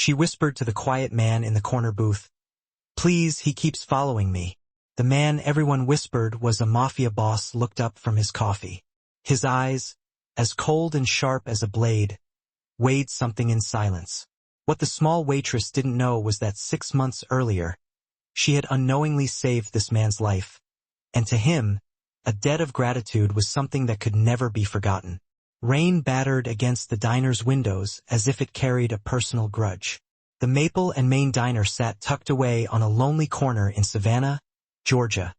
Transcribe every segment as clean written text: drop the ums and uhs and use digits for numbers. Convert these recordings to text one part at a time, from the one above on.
She whispered to the quiet man in the corner booth. "Please, he keeps following me." The man everyone whispered was a mafia boss looked up from his coffee. His eyes, as cold and sharp as a blade, weighed something in silence. What the small waitress didn't know was that 6 months earlier, she had unknowingly saved this man's life. And to him, a debt of gratitude was something that could never be forgotten. Rain battered against the diner's windows as if it carried a personal grudge. The Maple and Main Diner sat tucked away on a lonely corner in Savannah, Georgia,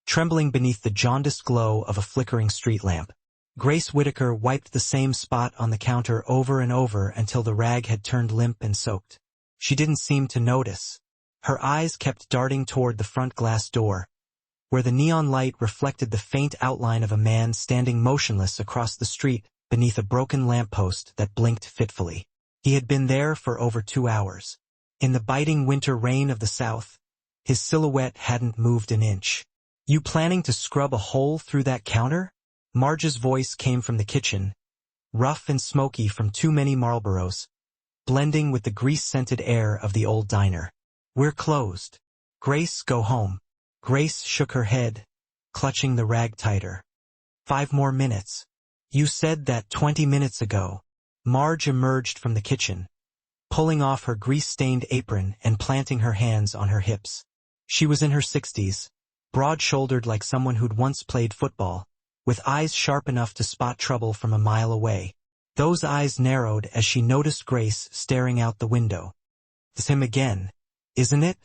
trembling beneath the jaundiced glow of a flickering street lamp. Grace Whitaker wiped the same spot on the counter over and over until the rag had turned limp and soaked. She didn't seem to notice. Her eyes kept darting toward the front glass door, where the neon light reflected the faint outline of a man standing motionless across the street beneath a broken lamppost that blinked fitfully. He had been there for over 2 hours. In the biting winter rain of the South, his silhouette hadn't moved an inch. "You planning to scrub a hole through that counter?" Marge's voice came from the kitchen, rough and smoky from too many Marlboros, blending with the grease-scented air of the old diner. "We're closed. Grace, go home." Grace shook her head, clutching the rag tighter. 5 more minutes. "You said that 20 minutes ago." Marge emerged from the kitchen, pulling off her grease-stained apron and planting her hands on her hips. She was in her 60s, broad-shouldered like someone who'd once played football, with eyes sharp enough to spot trouble from a mile away. Those eyes narrowed as she noticed Grace staring out the window. "It's him again, isn't it?"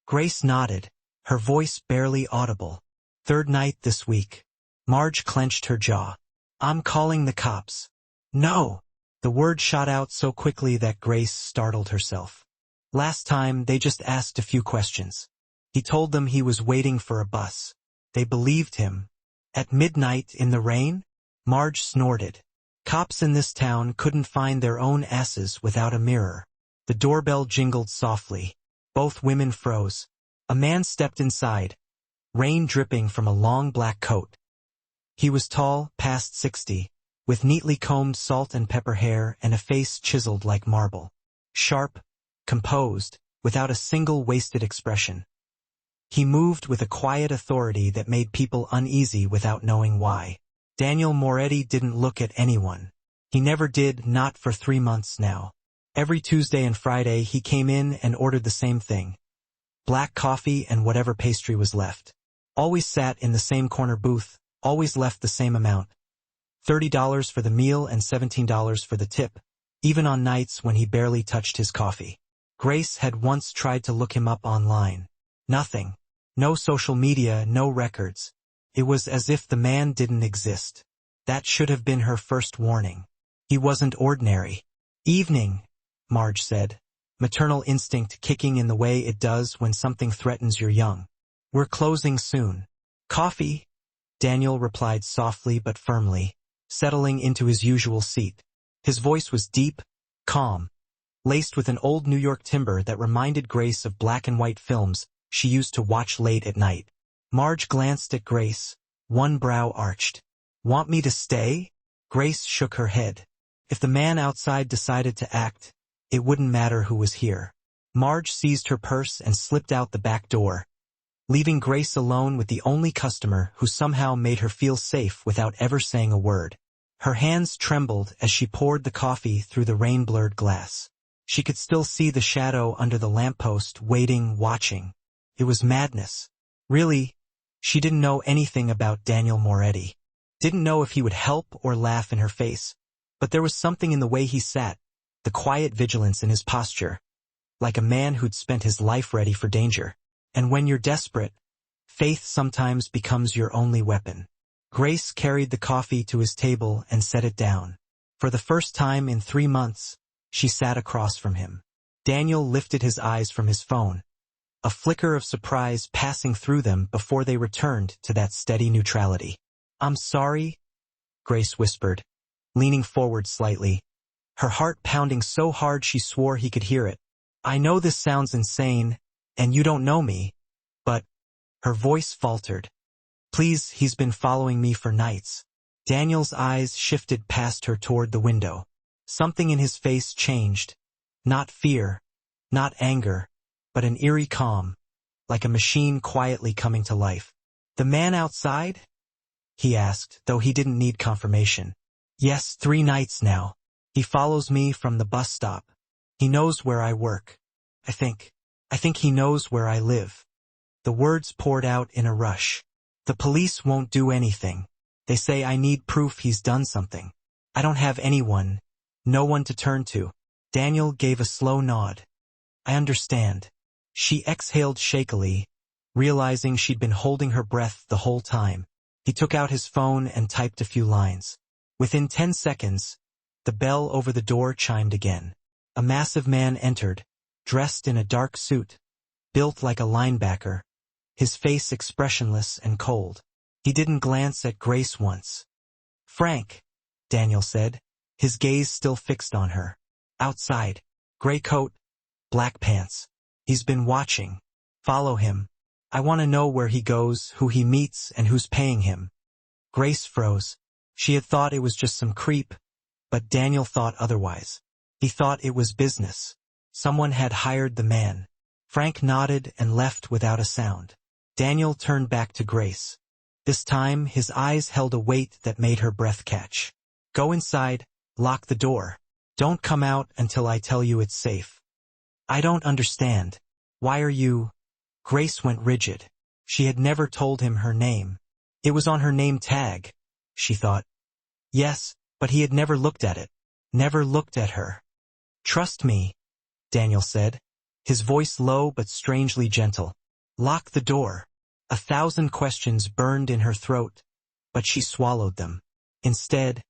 Grace nodded, her voice barely audible. "Third night this week." Marge clenched her jaw. "I'm calling the cops." "No!" The word shot out so quickly that Grace startled herself. Last time, they just asked a few questions. He told them he was waiting for a bus. They believed him. At midnight in the rain? Marge snorted. Cops in this town couldn't find their own asses without a mirror. The doorbell jingled softly. Both women froze. A man stepped inside, rain dripping from a long black coat. He was tall, past 60, with neatly combed salt and pepper hair and a face chiseled like marble. Sharp, composed, without a single wasted expression. He moved with a quiet authority that made people uneasy without knowing why. Daniel Moretti didn't look at anyone. He never did, not for 3 months now. Every Tuesday and Friday he came in and ordered the same thing. Black coffee and whatever pastry was left. Always sat in the same corner booth, always left the same amount. $30 for the meal and $17 for the tip, even on nights when he barely touched his coffee. Grace had once tried to look him up online. Nothing. No social media, no records. It was as if the man didn't exist. That should have been her first warning. He wasn't ordinary. "Evening," Marge said, maternal instinct kicking in the way it does when something threatens your young. "We're closing soon." "Coffee?" Daniel replied softly but firmly, settling into his usual seat. His voice was deep, calm, laced with an old New York timbre that reminded Grace of black and white films she used to watch late at night. Marge glanced at Grace, one brow arched. "Want me to stay?" Grace shook her head. If the man outside decided to act, it wouldn't matter who was here. Marge seized her purse and slipped out the back door, leaving Grace alone with the only customer who somehow made her feel safe without ever saying a word. Her hands trembled as she poured the coffee through the rain-blurred glass. She could still see the shadow under the lamppost, waiting, watching. It was madness. Really, she didn't know anything about Daniel Moretti. Didn't know if he would help or laugh in her face. But there was something in the way he sat, the quiet vigilance in his posture, like a man who'd spent his life ready for danger. And when you're desperate, faith sometimes becomes your only weapon. Grace carried the coffee to his table and set it down. For the first time in 3 months, she sat across from him. Daniel lifted his eyes from his phone, a flicker of surprise passing through them before they returned to that steady neutrality. "I'm sorry," Grace whispered, leaning forward slightly, her heart pounding so hard she swore he could hear it. "I know this sounds insane, and you don't know me, but—" Her voice faltered. "Please, he's been following me for nights." Daniel's eyes shifted past her toward the window. Something in his face changed. Not fear, Not anger, but an eerie calm, like a machine quietly coming to life. "The man outside?" he asked, though he didn't need confirmation. "Yes, 3 nights now. He follows me from the bus stop. He knows where I work. I think he knows where I live." The words poured out in a rush. "The police won't do anything. They say I need proof he's done something. I don't have anyone, no one to turn to." Daniel gave a slow nod. "I understand." She exhaled shakily, realizing she'd been holding her breath the whole time. He took out his phone and typed a few lines. Within 10 seconds, the bell over the door chimed again. A massive man entered, dressed in a dark suit, built like a linebacker, his face expressionless and cold. He didn't glance at Grace once. "Frank," Daniel said, his gaze still fixed on her. "Outside. Gray coat, black pants. He's been watching. Follow him. I want to know where he goes, who he meets, and who's paying him." Grace froze. She had thought it was just some creep, but Daniel thought otherwise. He thought it was business. Someone had hired the man. Frank nodded and left without a sound. Daniel turned back to Grace. This time, his eyes held a weight that made her breath catch. "Go inside, lock the door. Don't come out until I tell you it's safe." "I don't understand. Why are you—" Grace went rigid. She had never told him her name. It was on her name tag, she thought. Yes, but he had never looked at it. Never looked at her. "Trust me," Daniel said, his voice low but strangely gentle. "Lock the door." 1,000 questions burned in her throat, but she swallowed them. Instead,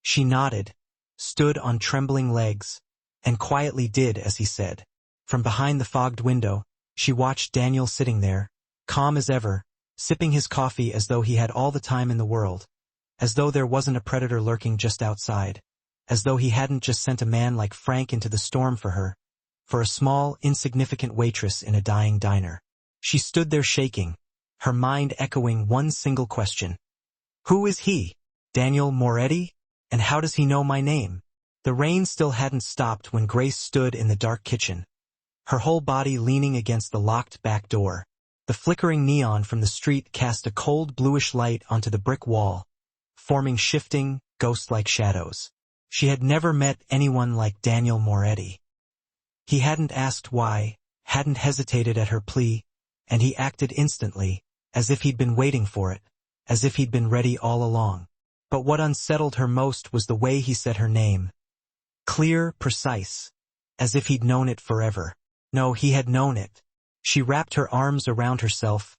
she nodded, stood on trembling legs, and quietly did as he said. From behind the fogged window, she watched Daniel sitting there, calm as ever, sipping his coffee as though he had all the time in the world, as though there wasn't a predator lurking just outside, as though he hadn't just sent a man like Frank into the storm for her, for a small, insignificant waitress in a dying diner. She stood there shaking, her mind echoing one single question. "Who is he? Daniel Moretti? And how does he know my name?" The rain still hadn't stopped when Grace stood in the dark kitchen, her whole body leaning against the locked back door. The flickering neon from the street cast a cold bluish light onto the brick wall, forming shifting, ghost-like shadows. She had never met anyone like Daniel Moretti. He hadn't asked why, hadn't hesitated at her plea, and he acted instantly, as if he'd been waiting for it, as if he'd been ready all along. But what unsettled her most was the way he said her name. Clear, precise, as if he'd known it forever. No, he had known it. She wrapped her arms around herself,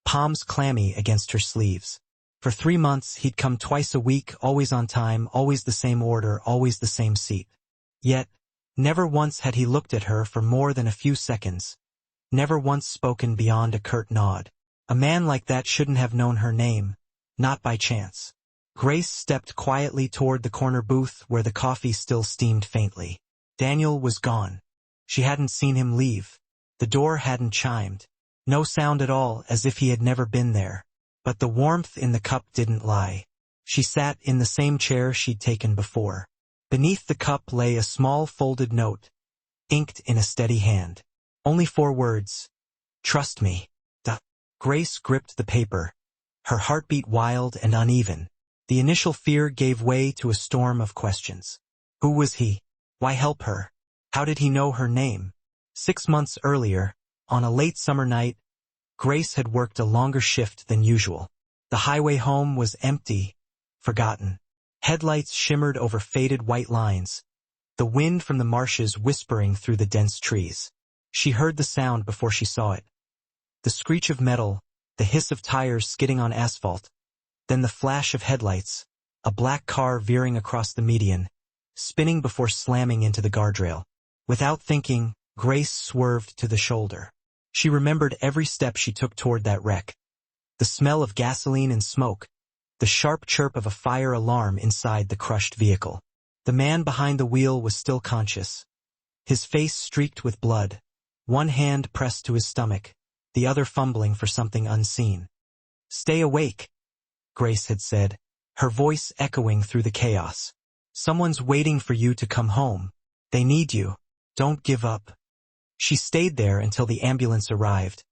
palms clammy against her sleeves. For 3 months, he'd come twice a week, always on time, always the same order, always the same seat. Yet, never once had he looked at her for more than a few seconds, never once spoken beyond a curt nod. A man like that shouldn't have known her name, not by chance. Grace stepped quietly toward the corner booth where the coffee still steamed faintly. Daniel was gone. She hadn't seen him leave. The door hadn't chimed. No sound at all, as if he had never been there. But the warmth in the cup didn't lie. She sat in the same chair she'd taken before. Beneath the cup lay a small folded note, inked in a steady hand. Only 4 words. "Trust me." Grace gripped the paper, her heartbeat wild and uneven. The initial fear gave way to a storm of questions. Who was he? Why help her? How did he know her name? 6 months earlier, on a late summer night, Grace had worked a longer shift than usual. The highway home was empty, forgotten. Headlights shimmered over faded white lines, the wind from the marshes whispering through the dense trees. She heard the sound before she saw it. The screech of metal, the hiss of tires skidding on asphalt, then the flash of headlights, a black car veering across the median, spinning before slamming into the guardrail. Without thinking, Grace swerved to the shoulder. She remembered every step she took toward that wreck. The smell of gasoline and smoke, the sharp chirp of a fire alarm inside the crushed vehicle. The man behind the wheel was still conscious, his face streaked with blood, one hand pressed to his stomach, the other fumbling for something unseen. "Stay awake," Grace had said, her voice echoing through the chaos. "Someone's waiting for you to come home. They need you. Don't give up." She stayed there until the ambulance arrived,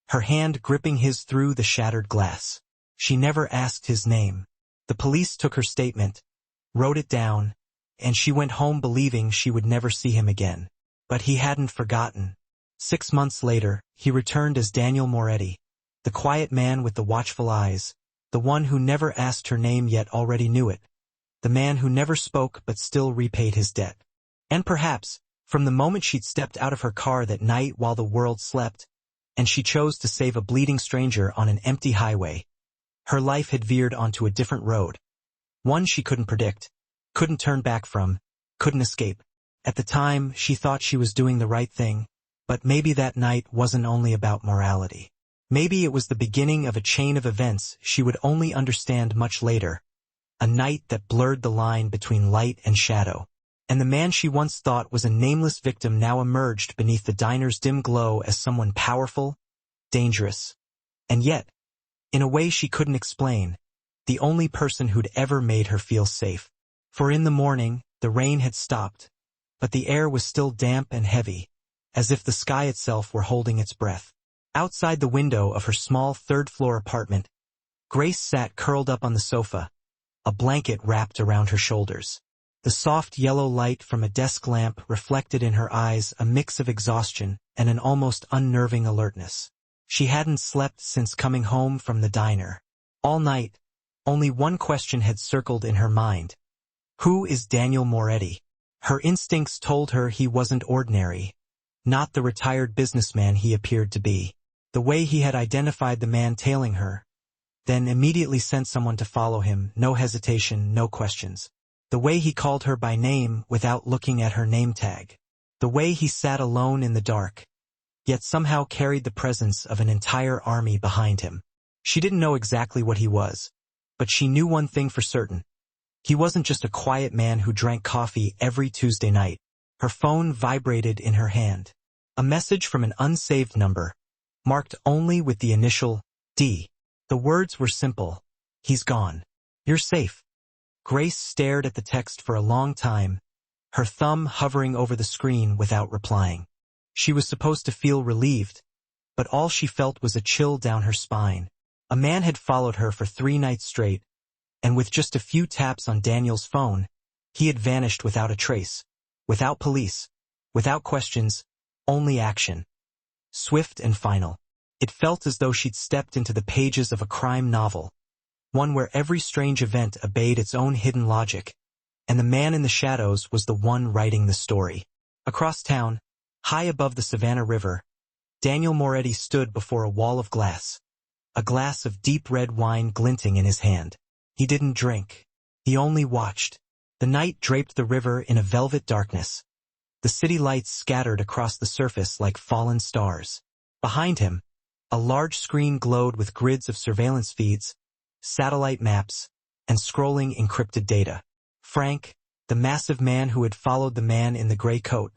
her hand gripping his through the shattered glass. She never asked his name. The police took her statement, wrote it down, and she went home believing she would never see him again. But he hadn't forgotten. 6 months later, he returned as Daniel Moretti, the quiet man with the watchful eyes, the one who never asked her name yet already knew it, the man who never spoke but still repaid his debt. And perhaps, from the moment she'd stepped out of her car that night while the world slept, and she chose to save a bleeding stranger on an empty highway, her life had veered onto a different road. One she couldn't predict, couldn't turn back from, couldn't escape. At the time, she thought she was doing the right thing, but maybe that night wasn't only about morality. Maybe it was the beginning of a chain of events she would only understand much later, a night that blurred the line between light and shadow. And the man she once thought was a nameless victim now emerged beneath the diner's dim glow as someone powerful, dangerous, and yet, in a way she couldn't explain, the only person who'd ever made her feel safe. For in the morning, the rain had stopped, but the air was still damp and heavy, as if the sky itself were holding its breath. Outside the window of her small third-floor apartment, Grace sat curled up on the sofa, a blanket wrapped around her shoulders. The soft yellow light from a desk lamp reflected in her eyes a mix of exhaustion and an almost unnerving alertness. She hadn't slept since coming home from the diner. All night, only one question had circled in her mind. Who is Daniel Moretti? Her instincts told her he wasn't ordinary, not the retired businessman he appeared to be. The way he had identified the man tailing her, then immediately sent someone to follow him, no hesitation, no questions. The way he called her by name without looking at her name tag. The way he sat alone in the dark, yet somehow carried the presence of an entire army behind him. She didn't know exactly what he was, but she knew one thing for certain. He wasn't just a quiet man who drank coffee every Tuesday night. Her phone vibrated in her hand. A message from an unsaved number, marked only with the initial D. The words were simple. He's gone. You're safe. Grace stared at the text for a long time, her thumb hovering over the screen without replying. She was supposed to feel relieved, but all she felt was a chill down her spine. A man had followed her for 3 nights straight, and with just a few taps on Daniel's phone, he had vanished without a trace, without police, without questions, only action. Swift and final. It felt as though she'd stepped into the pages of a crime novel, one where every strange event obeyed its own hidden logic, and the man in the shadows was the one writing the story. Across town, high above the Savannah River, Daniel Moretti stood before a wall of glass, a glass of deep red wine glinting in his hand. He didn't drink. He only watched. The night draped the river in a velvet darkness. The city lights scattered across the surface like fallen stars. Behind him, a large screen glowed with grids of surveillance feeds, satellite maps, and scrolling encrypted data. Frank, the massive man who had followed the man in the gray coat,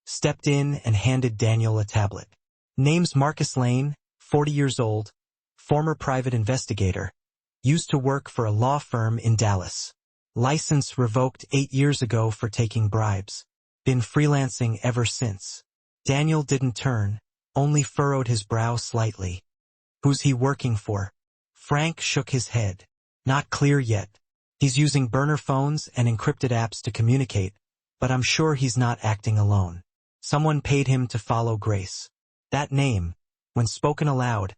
stepped in and handed Daniel a tablet. Name's Marcus Lane, 40 years old, former private investigator, used to work for a law firm in Dallas. License revoked 8 years ago for taking bribes. Been freelancing ever since. Daniel didn't turn, only furrowed his brow slightly. Who's he working for? Frank shook his head. Not clear yet. He's using burner phones and encrypted apps to communicate, but I'm sure he's not acting alone. Someone paid him to follow Grace. That name, when spoken aloud,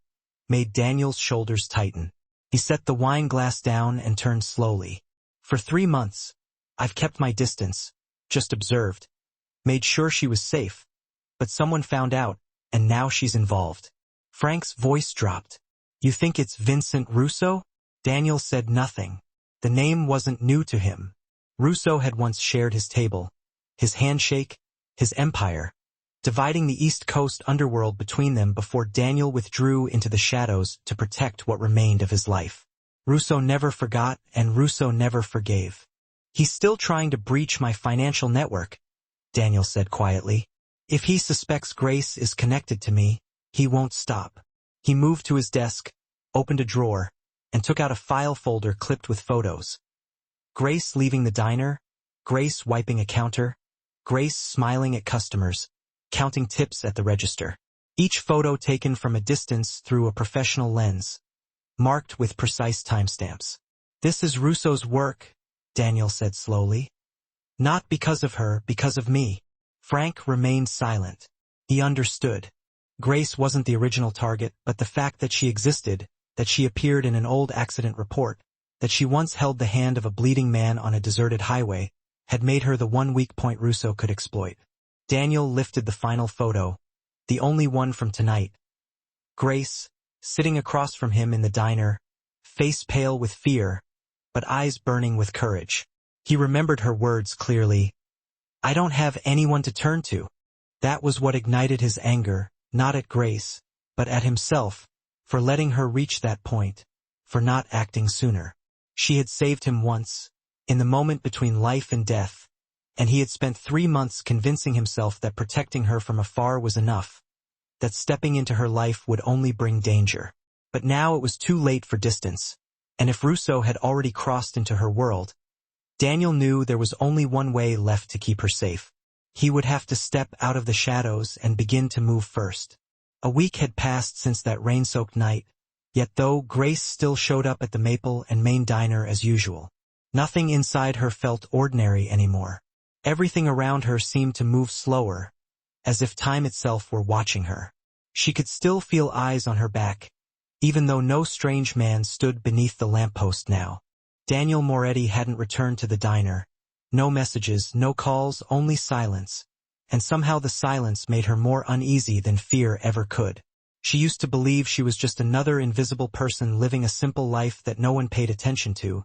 made Daniel's shoulders tighten. He set the wine glass down and turned slowly. For 3 months, I've kept my distance, just observed. Made sure she was safe. But someone found out, and now she's involved. Frank's voice dropped. You think it's Vincent Russo? Daniel said nothing. The name wasn't new to him. Russo had once shared his table, his handshake, his empire, dividing the East Coast underworld between them before Daniel withdrew into the shadows to protect what remained of his life. Russo never forgot, and Russo never forgave. He's still trying to breach my financial network, Daniel said quietly. If he suspects Grace is connected to me, he won't stop. He moved to his desk, opened a drawer, and took out a file folder clipped with photos. Grace leaving the diner, Grace wiping a counter, Grace smiling at customers, counting tips at the register. Each photo taken from a distance through a professional lens, marked with precise timestamps. "This is Russo's work," Daniel said slowly. "Not because of her, because of me." Frank remained silent. He understood. Grace wasn't the original target, but the fact that she existed, that she appeared in an old accident report, that she once held the hand of a bleeding man on a deserted highway, had made her the one weak point Russo could exploit. Daniel lifted the final photo, the only one from tonight. Grace, sitting across from him in the diner, face pale with fear, but eyes burning with courage. He remembered her words clearly. "I don't have anyone to turn to." That was what ignited his anger, not at Grace, but at himself, for letting her reach that point, for not acting sooner. She had saved him once, in the moment between life and death, and he had spent 3 months convincing himself that protecting her from afar was enough, that stepping into her life would only bring danger. But now it was too late for distance, and if Russo had already crossed into her world, Daniel knew there was only one way left to keep her safe. He would have to step out of the shadows and begin to move first. A week had passed since that rain-soaked night, yet though Grace still showed up at the Maple and Main Diner as usual, nothing inside her felt ordinary anymore. Everything around her seemed to move slower, as if time itself were watching her. She could still feel eyes on her back, even though no strange man stood beneath the lamppost now. Daniel Moretti hadn't returned to the diner. No messages, no calls, only silence. And somehow the silence made her more uneasy than fear ever could. She used to believe she was just another invisible person living a simple life that no one paid attention to.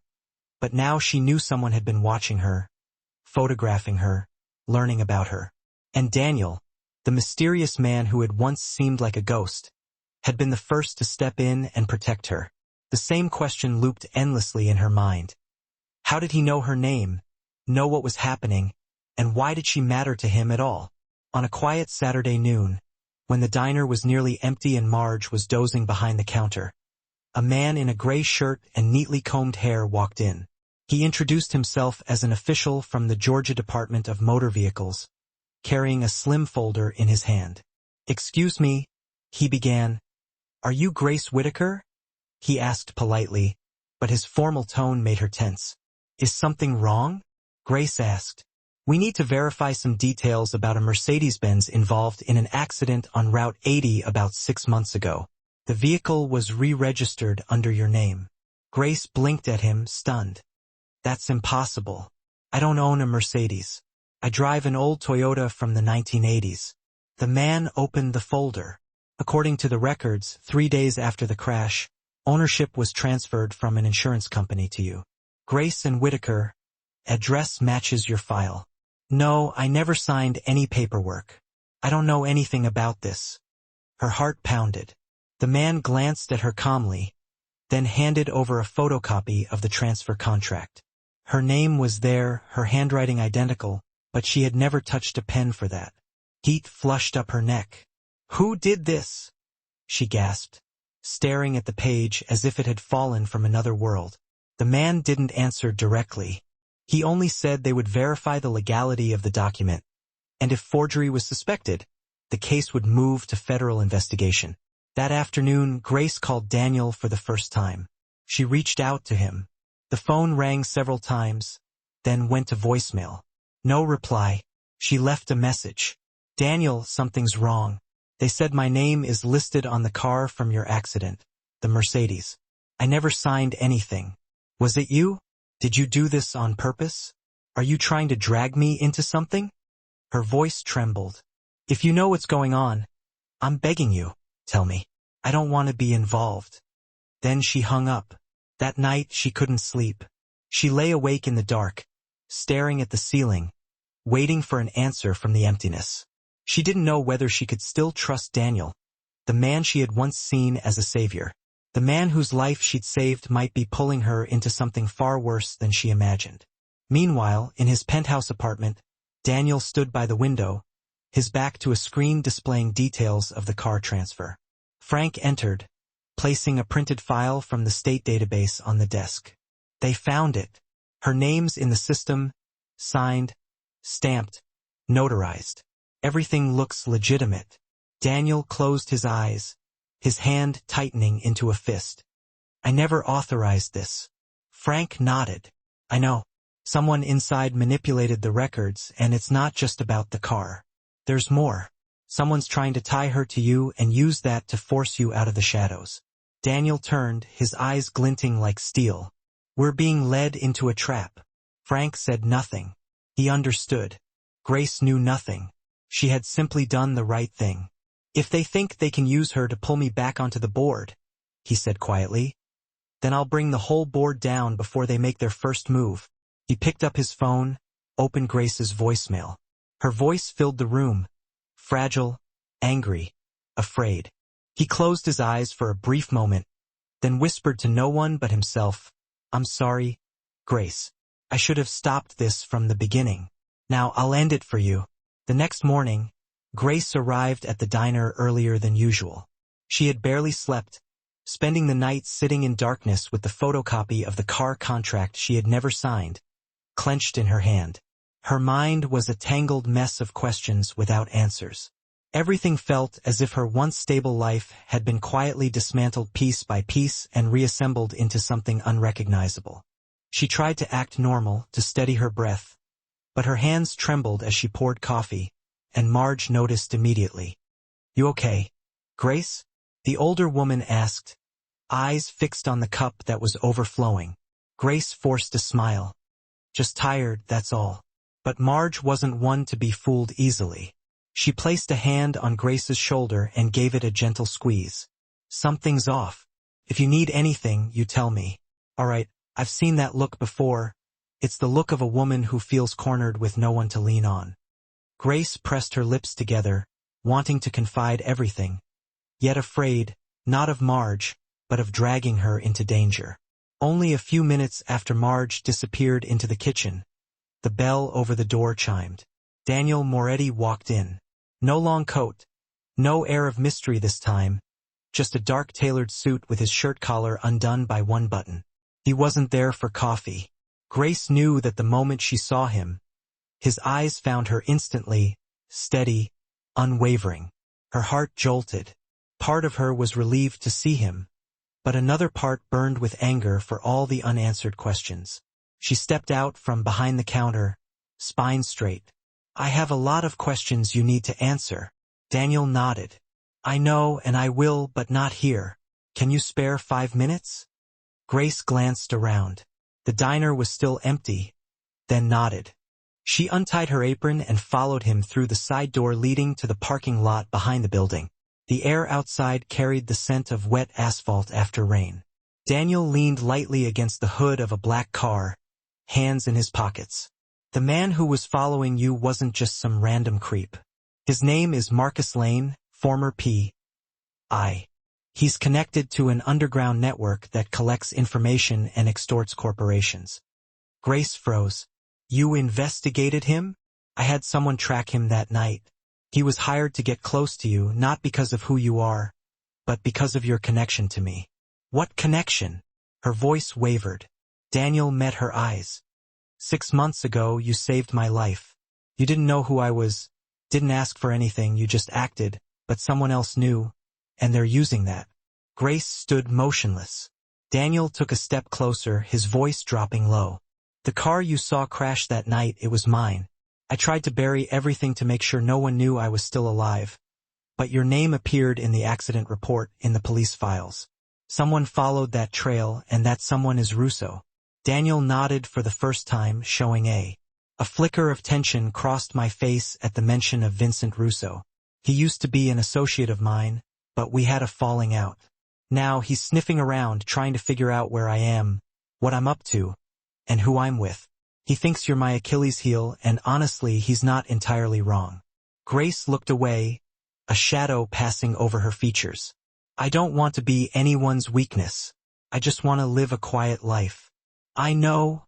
But now she knew someone had been watching her, photographing her, learning about her. And Daniel, the mysterious man who had once seemed like a ghost, had been the first to step in and protect her. The same question looped endlessly in her mind. How did he know her name, know what was happening, and why did she matter to him at all? On a quiet Saturday noon, when the diner was nearly empty and Marge was dozing behind the counter, a man in a gray shirt and neatly combed hair walked in. He introduced himself as an official from the Georgia Department of Motor Vehicles, carrying a slim folder in his hand. "Excuse me," he began. "Are you Grace Whitaker?" he asked politely, but his formal tone made her tense. "Is something wrong?" Grace asked. "We need to verify some details about a Mercedes-Benz involved in an accident on Route 80 about 6 months ago. The vehicle was re-registered under your name." Grace blinked at him, stunned. "That's impossible. I don't own a Mercedes. I drive an old Toyota from the 1980s. The man opened the folder. According to the records, 3 days after the crash, ownership was transferred from an insurance company to you. Grace and Whitaker. Address matches your file. No, I never signed any paperwork. I don't know anything about this." Her heart pounded. The man glanced at her calmly, then handed over a photocopy of the transfer contract. Her name was there, her handwriting identical, but she had never touched a pen for that. Heat flushed up her neck. "Who did this?" she gasped, staring at the page as if it had fallen from another world. The man didn't answer directly. He only said they would verify the legality of the document, and if forgery was suspected, the case would move to federal investigation. That afternoon, Grace called Daniel for the first time. She reached out to him. The phone rang several times, then went to voicemail. No reply. She left a message. "Daniel, something's wrong. They said my name is listed on the car from your accident, the Mercedes. I never signed anything. Was it you? Did you do this on purpose? Are you trying to drag me into something?" Her voice trembled. "If you know what's going on, I'm begging you, tell me. I don't want to be involved." Then she hung up. That night she couldn't sleep. She lay awake in the dark, staring at the ceiling, waiting for an answer from the emptiness. She didn't know whether she could still trust Daniel, the man she had once seen as a savior. The man whose life she'd saved might be pulling her into something far worse than she imagined. Meanwhile, in his penthouse apartment, Daniel stood by the window, his back to a screen displaying details of the car transfer. Frank entered, placing a printed file from the state database on the desk. They found it. Her name's in the system, signed, stamped, notarized. Everything looks legitimate. Daniel closed his eyes, his hand tightening into a fist. I never authorized this. Frank nodded. I know. Someone inside manipulated the records, and it's not just about the car. There's more. Someone's trying to tie her to you and use that to force you out of the shadows. Daniel turned, his eyes glinting like steel. We're being led into a trap. Frank said nothing. He understood. Grace knew nothing. She had simply done the right thing. If they think they can use her to pull me back onto the board, he said quietly, then I'll bring the whole board down before they make their first move. He picked up his phone, opened Grace's voicemail. Her voice filled the room, fragile, angry, afraid. He closed his eyes for a brief moment, then whispered to no one but himself, I'm sorry, Grace. I should have stopped this from the beginning. Now I'll end it for you. The next morning, Grace arrived at the diner earlier than usual. She had barely slept, spending the night sitting in darkness with the photocopy of the car contract she had never signed, clenched in her hand. Her mind was a tangled mess of questions without answers. Everything felt as if her once stable life had been quietly dismantled piece by piece and reassembled into something unrecognizable. She tried to act normal, to steady her breath, but her hands trembled as she poured coffee, and Marge noticed immediately. You okay, Grace? The older woman asked, eyes fixed on the cup that was overflowing. Grace forced a smile. Just tired, that's all. But Marge wasn't one to be fooled easily. She placed a hand on Grace's shoulder and gave it a gentle squeeze. Something's off. If you need anything, you tell me. All right, I've seen that look before. It's the look of a woman who feels cornered with no one to lean on. Grace pressed her lips together, wanting to confide everything, yet afraid, not of Marge, but of dragging her into danger. Only a few minutes after Marge disappeared into the kitchen, the bell over the door chimed. Daniel Moretti walked in. No long coat, no air of mystery this time, just a dark tailored suit with his shirt collar undone by one button. He wasn't there for coffee. Grace knew that the moment she saw him, his eyes found her instantly, steady, unwavering. Her heart jolted. Part of her was relieved to see him, but another part burned with anger for all the unanswered questions. She stepped out from behind the counter, spine straight. I have a lot of questions you need to answer. Daniel nodded. I know and I will, but not here. Can you spare 5 minutes? Grace glanced around. The diner was still empty, then nodded. She untied her apron and followed him through the side door leading to the parking lot behind the building. The air outside carried the scent of wet asphalt after rain. Daniel leaned lightly against the hood of a black car, hands in his pockets. The man who was following you wasn't just some random creep. His name is Marcus Lane, former P.I. He's connected to an underground network that collects information and extorts corporations. Grace froze. You investigated him? I had someone track him that night. He was hired to get close to you, not because of who you are, but because of your connection to me. What connection? Her voice wavered. Daniel met her eyes. 6 months ago, you saved my life. You didn't know who I was, didn't ask for anything, you just acted, but someone else knew, and they're using that. Grace stood motionless. Daniel took a step closer, his voice dropping low. The car you saw crash that night, it was mine. I tried to bury everything to make sure no one knew I was still alive. But your name appeared in the accident report in the police files. Someone followed that trail, and that someone is Russo. Daniel nodded for the first time, showing a flicker of tension crossed my face at the mention of Vincent Russo. He used to be an associate of mine, but we had a falling out. Now he's sniffing around trying to figure out where I am, what I'm up to, and who I'm with. He thinks you're my Achilles heel, and honestly, he's not entirely wrong. Grace looked away, a shadow passing over her features. I don't want to be anyone's weakness. I just want to live a quiet life. I know,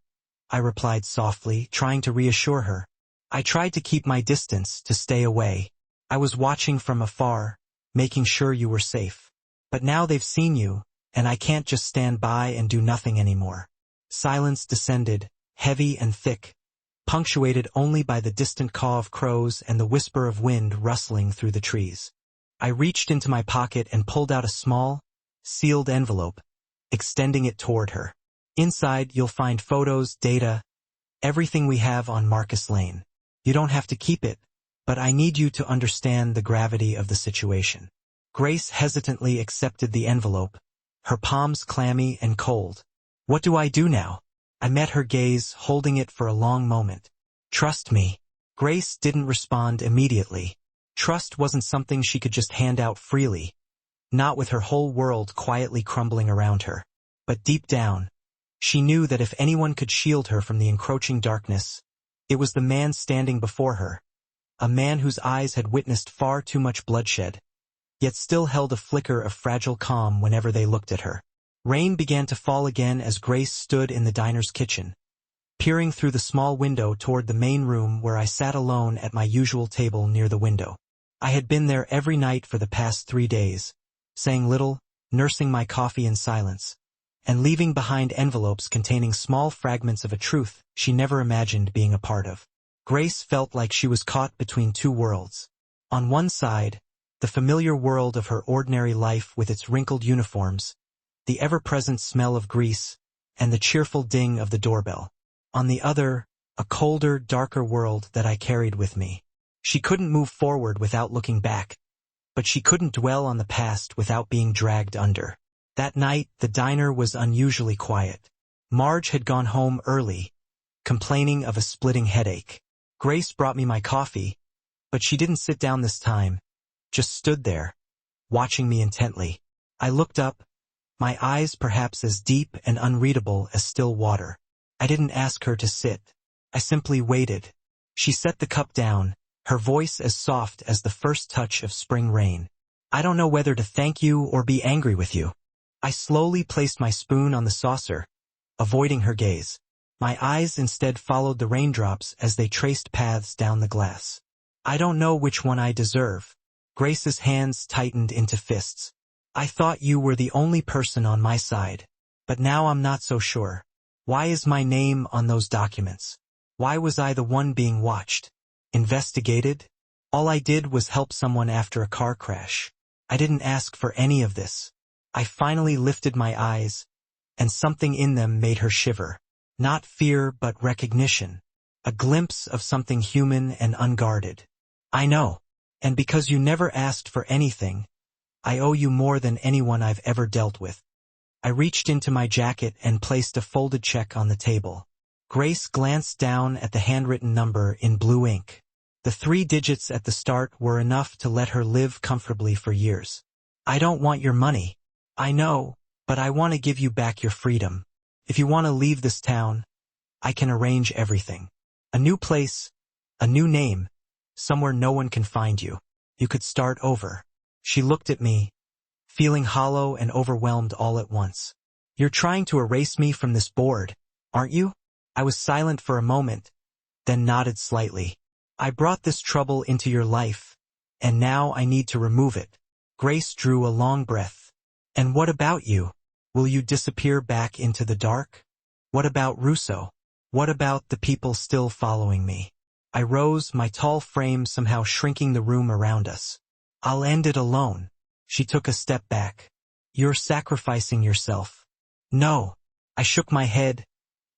I replied softly, trying to reassure her. I tried to keep my distance, to stay away. I was watching from afar, making sure you were safe. But now they've seen you, and I can't just stand by and do nothing anymore. Silence descended, heavy and thick, punctuated only by the distant caw of crows and the whisper of wind rustling through the trees. I reached into my pocket and pulled out a small, sealed envelope, extending it toward her. Inside, you'll find photos, data, everything we have on Marcus Lane. You don't have to keep it, but I need you to understand the gravity of the situation. Grace hesitantly accepted the envelope, her palms clammy and cold. What do I do now? I met her gaze, holding it for a long moment. Trust me. Grace didn't respond immediately. Trust wasn't something she could just hand out freely, not with her whole world quietly crumbling around her. But deep down, she knew that if anyone could shield her from the encroaching darkness, it was the man standing before her, a man whose eyes had witnessed far too much bloodshed, yet still held a flicker of fragile calm whenever they looked at her. Rain began to fall again as Grace stood in the diner's kitchen, peering through the small window toward the main room where I sat alone at my usual table near the window. I had been there every night for the past 3 days, saying little, nursing my coffee in silence, and leaving behind envelopes containing small fragments of a truth she never imagined being a part of. Grace felt like she was caught between two worlds. On one side, the familiar world of her ordinary life with its wrinkled uniforms, the ever-present smell of grease, and the cheerful ding of the doorbell. On the other, a colder, darker world that I carried with me. She couldn't move forward without looking back, but she couldn't dwell on the past without being dragged under. That night, the diner was unusually quiet. Marge had gone home early, complaining of a splitting headache. Grace brought me my coffee, but she didn't sit down this time, just stood there, watching me intently. I looked up, my eyes perhaps as deep and unreadable as still water. I didn't ask her to sit. I simply waited. She set the cup down, her voice as soft as the first touch of spring rain. I don't know whether to thank you or be angry with you. I slowly placed my spoon on the saucer, avoiding her gaze. My eyes instead followed the raindrops as they traced paths down the glass. I don't know which one I deserve. Grace's hands tightened into fists. I thought you were the only person on my side, but now I'm not so sure. Why is my name on those documents? Why was I the one being watched? Investigated? All I did was help someone after a car crash. I didn't ask for any of this. I finally lifted my eyes, and something in them made her shiver. Not fear, but recognition. A glimpse of something human and unguarded. I know. And because you never asked for anything, I owe you more than anyone I've ever dealt with. I reached into my jacket and placed a folded check on the table. Grace glanced down at the handwritten number in blue ink. The 3 digits at the start were enough to let her live comfortably for years. I don't want your money. I know, but I want to give you back your freedom. If you want to leave this town, I can arrange everything. A new place, a new name, somewhere no one can find you. You could start over. She looked at me, feeling hollow and overwhelmed all at once. You're trying to erase me from this board, aren't you? I was silent for a moment, then nodded slightly. I brought this trouble into your life, and now I need to remove it. Grace drew a long breath. And what about you? Will you disappear back into the dark? What about Russo? What about the people still following me? I rose, my tall frame somehow shrinking the room around us. I'll end it alone. She took a step back. You're sacrificing yourself. No. I shook my head,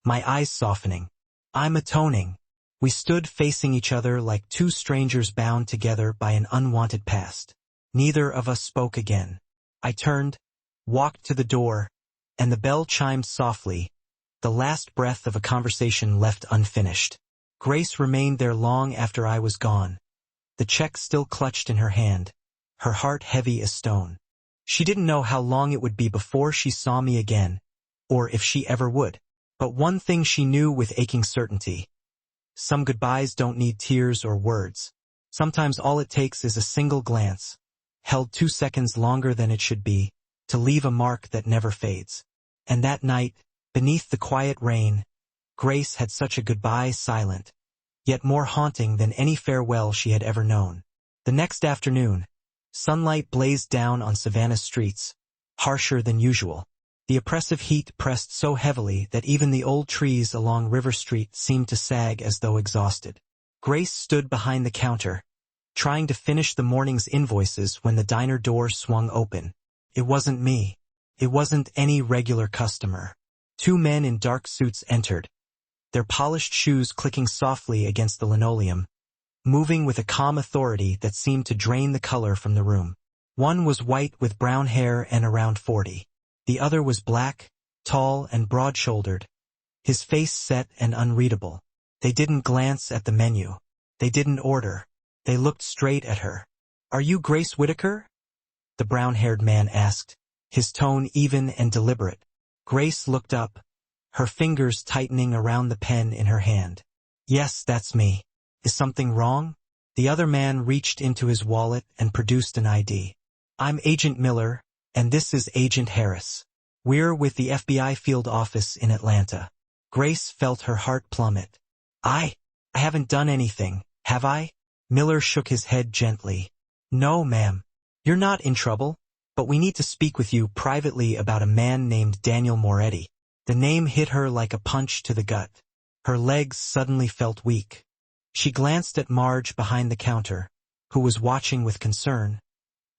my eyes softening. I'm atoning. We stood facing each other like two strangers bound together by an unwanted past. Neither of us spoke again. I turned, walked to the door, and the bell chimed softly, the last breath of a conversation left unfinished. Grace remained there long after I was gone, the check still clutched in her hand, her heart heavy as stone. She didn't know how long it would be before she saw me again, or if she ever would. But one thing she knew with aching certainty. Some goodbyes don't need tears or words. Sometimes all it takes is a single glance, held 2 seconds longer than it should be, to leave a mark that never fades. And that night, beneath the quiet rain, Grace had such a goodbye silent, yet more haunting than any farewell she had ever known. The next afternoon, sunlight blazed down on Savannah's streets, harsher than usual. The oppressive heat pressed so heavily that even the old trees along River Street seemed to sag as though exhausted. Grace stood behind the counter, trying to finish the morning's invoices when the diner door swung open. It wasn't me. It wasn't any regular customer. Two men in dark suits entered, their polished shoes clicking softly against the linoleum, moving with a calm authority that seemed to drain the color from the room. One was white with brown hair and around 40. The other was black, tall and broad-shouldered, his face set and unreadable. They didn't glance at the menu. They didn't order. They looked straight at her. "Are you Grace Whitaker?" the brown-haired man asked, his tone even and deliberate. Grace looked up, her fingers tightening around the pen in her hand. "Yes, that's me. Is something wrong?" The other man reached into his wallet and produced an ID. "I'm Agent Miller, and this is Agent Harris. We're with the FBI field office in Atlanta." Grace felt her heart plummet. I haven't done anything, have I?" Miller shook his head gently. "No, ma'am. You're not in trouble, but we need to speak with you privately about a man named Daniel Moretti." The name hit her like a punch to the gut. Her legs suddenly felt weak. She glanced at Marge behind the counter, who was watching with concern,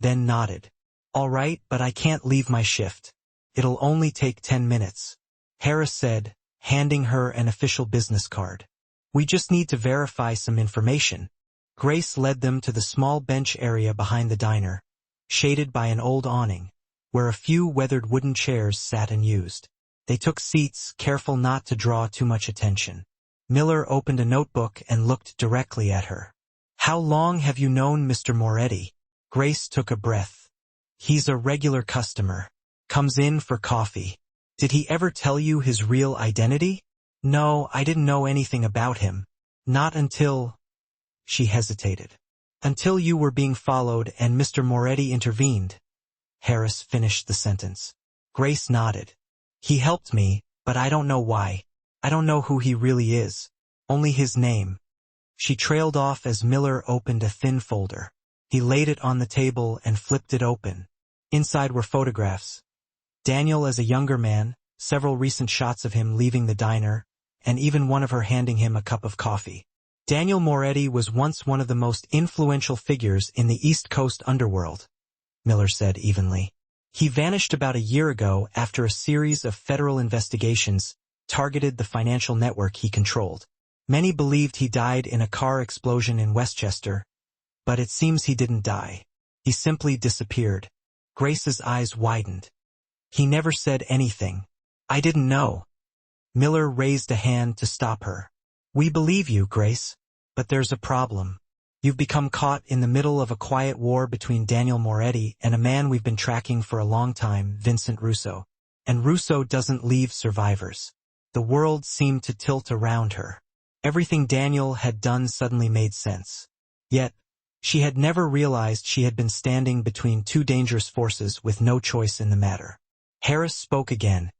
then nodded. "All right, but I can't leave my shift. It'll only take 10 minutes, Harris said, handing her an official business card. "We just need to verify some information." Grace led them to the small bench area behind the diner, shaded by an old awning, where a few weathered wooden chairs sat unused. They took seats, careful not to draw too much attention. Miller opened a notebook and looked directly at her. "How long have you known Mr. Moretti?" Grace took a breath. "He's a regular customer. Comes in for coffee." "Did he ever tell you his real identity?" "No, I didn't know anything about him. Not until—" She hesitated. "Until you were being followed and Mr. Moretti intervened." Harris finished the sentence. Grace nodded. "He helped me, but I don't know why. I don't know who he really is. Only his name." She trailed off as Miller opened a thin folder. He laid it on the table and flipped it open. Inside were photographs. Daniel as a younger man, several recent shots of him leaving the diner, and even one of her handing him a cup of coffee. Daniel Moretti was once one of the most influential figures in the East Coast underworld, Miller said evenly. He vanished about a year ago after a series of federal investigations targeted the financial network he controlled. Many believed he died in a car explosion in Westchester, but it seems he didn't die. He simply disappeared. Grace's eyes widened. "He never said anything." "I didn't know." Miller raised a hand to stop her. "We believe you, Grace, but there's a problem. You've become caught in the middle of a quiet war between Daniel Moretti and a man we've been tracking for a long time, Vincent Russo. And Russo doesn't leave survivors." The world seemed to tilt around her. Everything Daniel had done suddenly made sense. Yet, she had never realized she had been standing between two dangerous forces with no choice in the matter. Harris spoke again,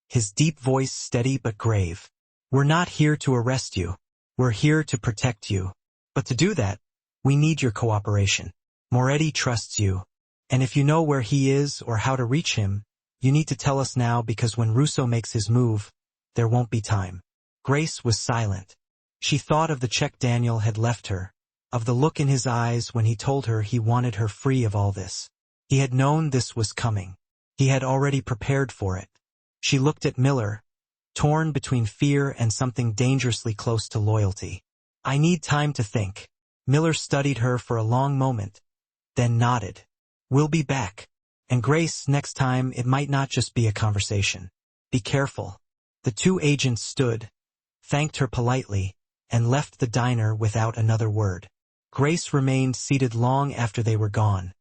his deep voice steady but grave. "We're not here to arrest you. We're here to protect you. But to do that, we need your cooperation. Moretti trusts you, and if you know where he is or how to reach him, you need to tell us now because when Russo makes his move, there won't be time." Grace was silent. She thought of the check Daniel had left her, of the look in his eyes when he told her he wanted her free of all this. He had known this was coming. He had already prepared for it. She looked at Miller, torn between fear and something dangerously close to loyalty. "I need time to think." Miller studied her for a long moment, then nodded. "We'll be back. And Grace, next time it might not just be a conversation. Be careful." The two agents stood, thanked her politely, and left the diner without another word. Grace remained seated long after they were gone,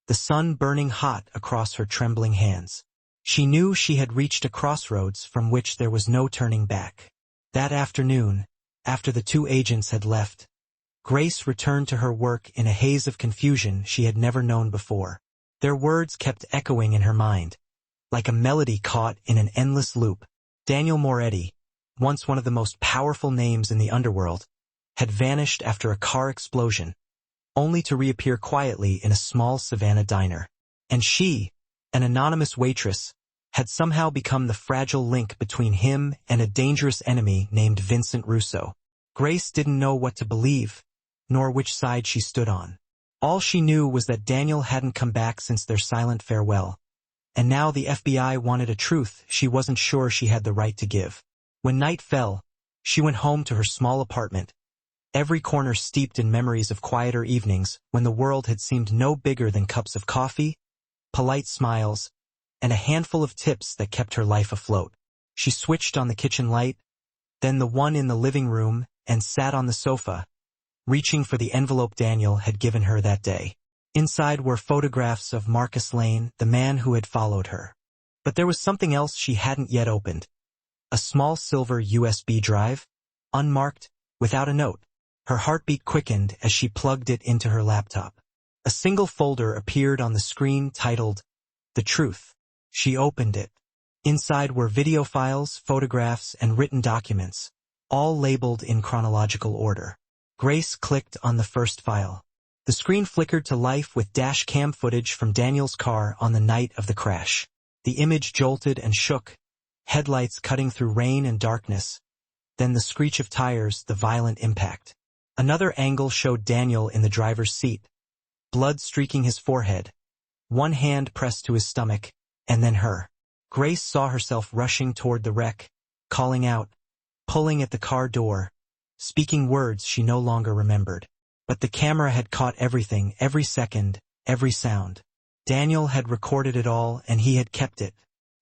the sun burning hot across her trembling hands. She knew she had reached a crossroads from which there was no turning back. That afternoon, after the two agents had left, Grace returned to her work in a haze of confusion she had never known before. Their words kept echoing in her mind, like a melody caught in an endless loop. Daniel Moretti, once one of the most powerful names in the underworld, had vanished after a car explosion, only to reappear quietly in a small Savannah diner. And she, an anonymous waitress, had somehow become the fragile link between him and a dangerous enemy named Vincent Russo. Grace didn't know what to believe, nor which side she stood on. All she knew was that Daniel hadn't come back since their silent farewell, and now the FBI wanted a truth she wasn't sure she had the right to give. When night fell, she went home to her small apartment, every corner steeped in memories of quieter evenings when the world had seemed no bigger than cups of coffee, polite smiles, and a handful of tips that kept her life afloat. She switched on the kitchen light, then the one in the living room, and sat on the sofa, reaching for the envelope Daniel had given her that day. Inside were photographs of Marcus Lane, the man who had followed her. But there was something else she hadn't yet opened. A small silver USB drive, unmarked, without a note. Her heartbeat quickened as she plugged it into her laptop. A single folder appeared on the screen titled, The Truth. She opened it. Inside were video files, photographs, and written documents, all labeled in chronological order. Grace clicked on the first file. The screen flickered to life with dash cam footage from Daniel's car on the night of the crash. The image jolted and shook, headlights cutting through rain and darkness, then the screech of tires, the violent impact. Another angle showed Daniel in the driver's seat, blood streaking his forehead, one hand pressed to his stomach, and then her. Grace saw herself rushing toward the wreck, calling out, pulling at the car door, speaking words she no longer remembered. But the camera had caught everything, every second, every sound. Daniel had recorded it all, and he had kept it.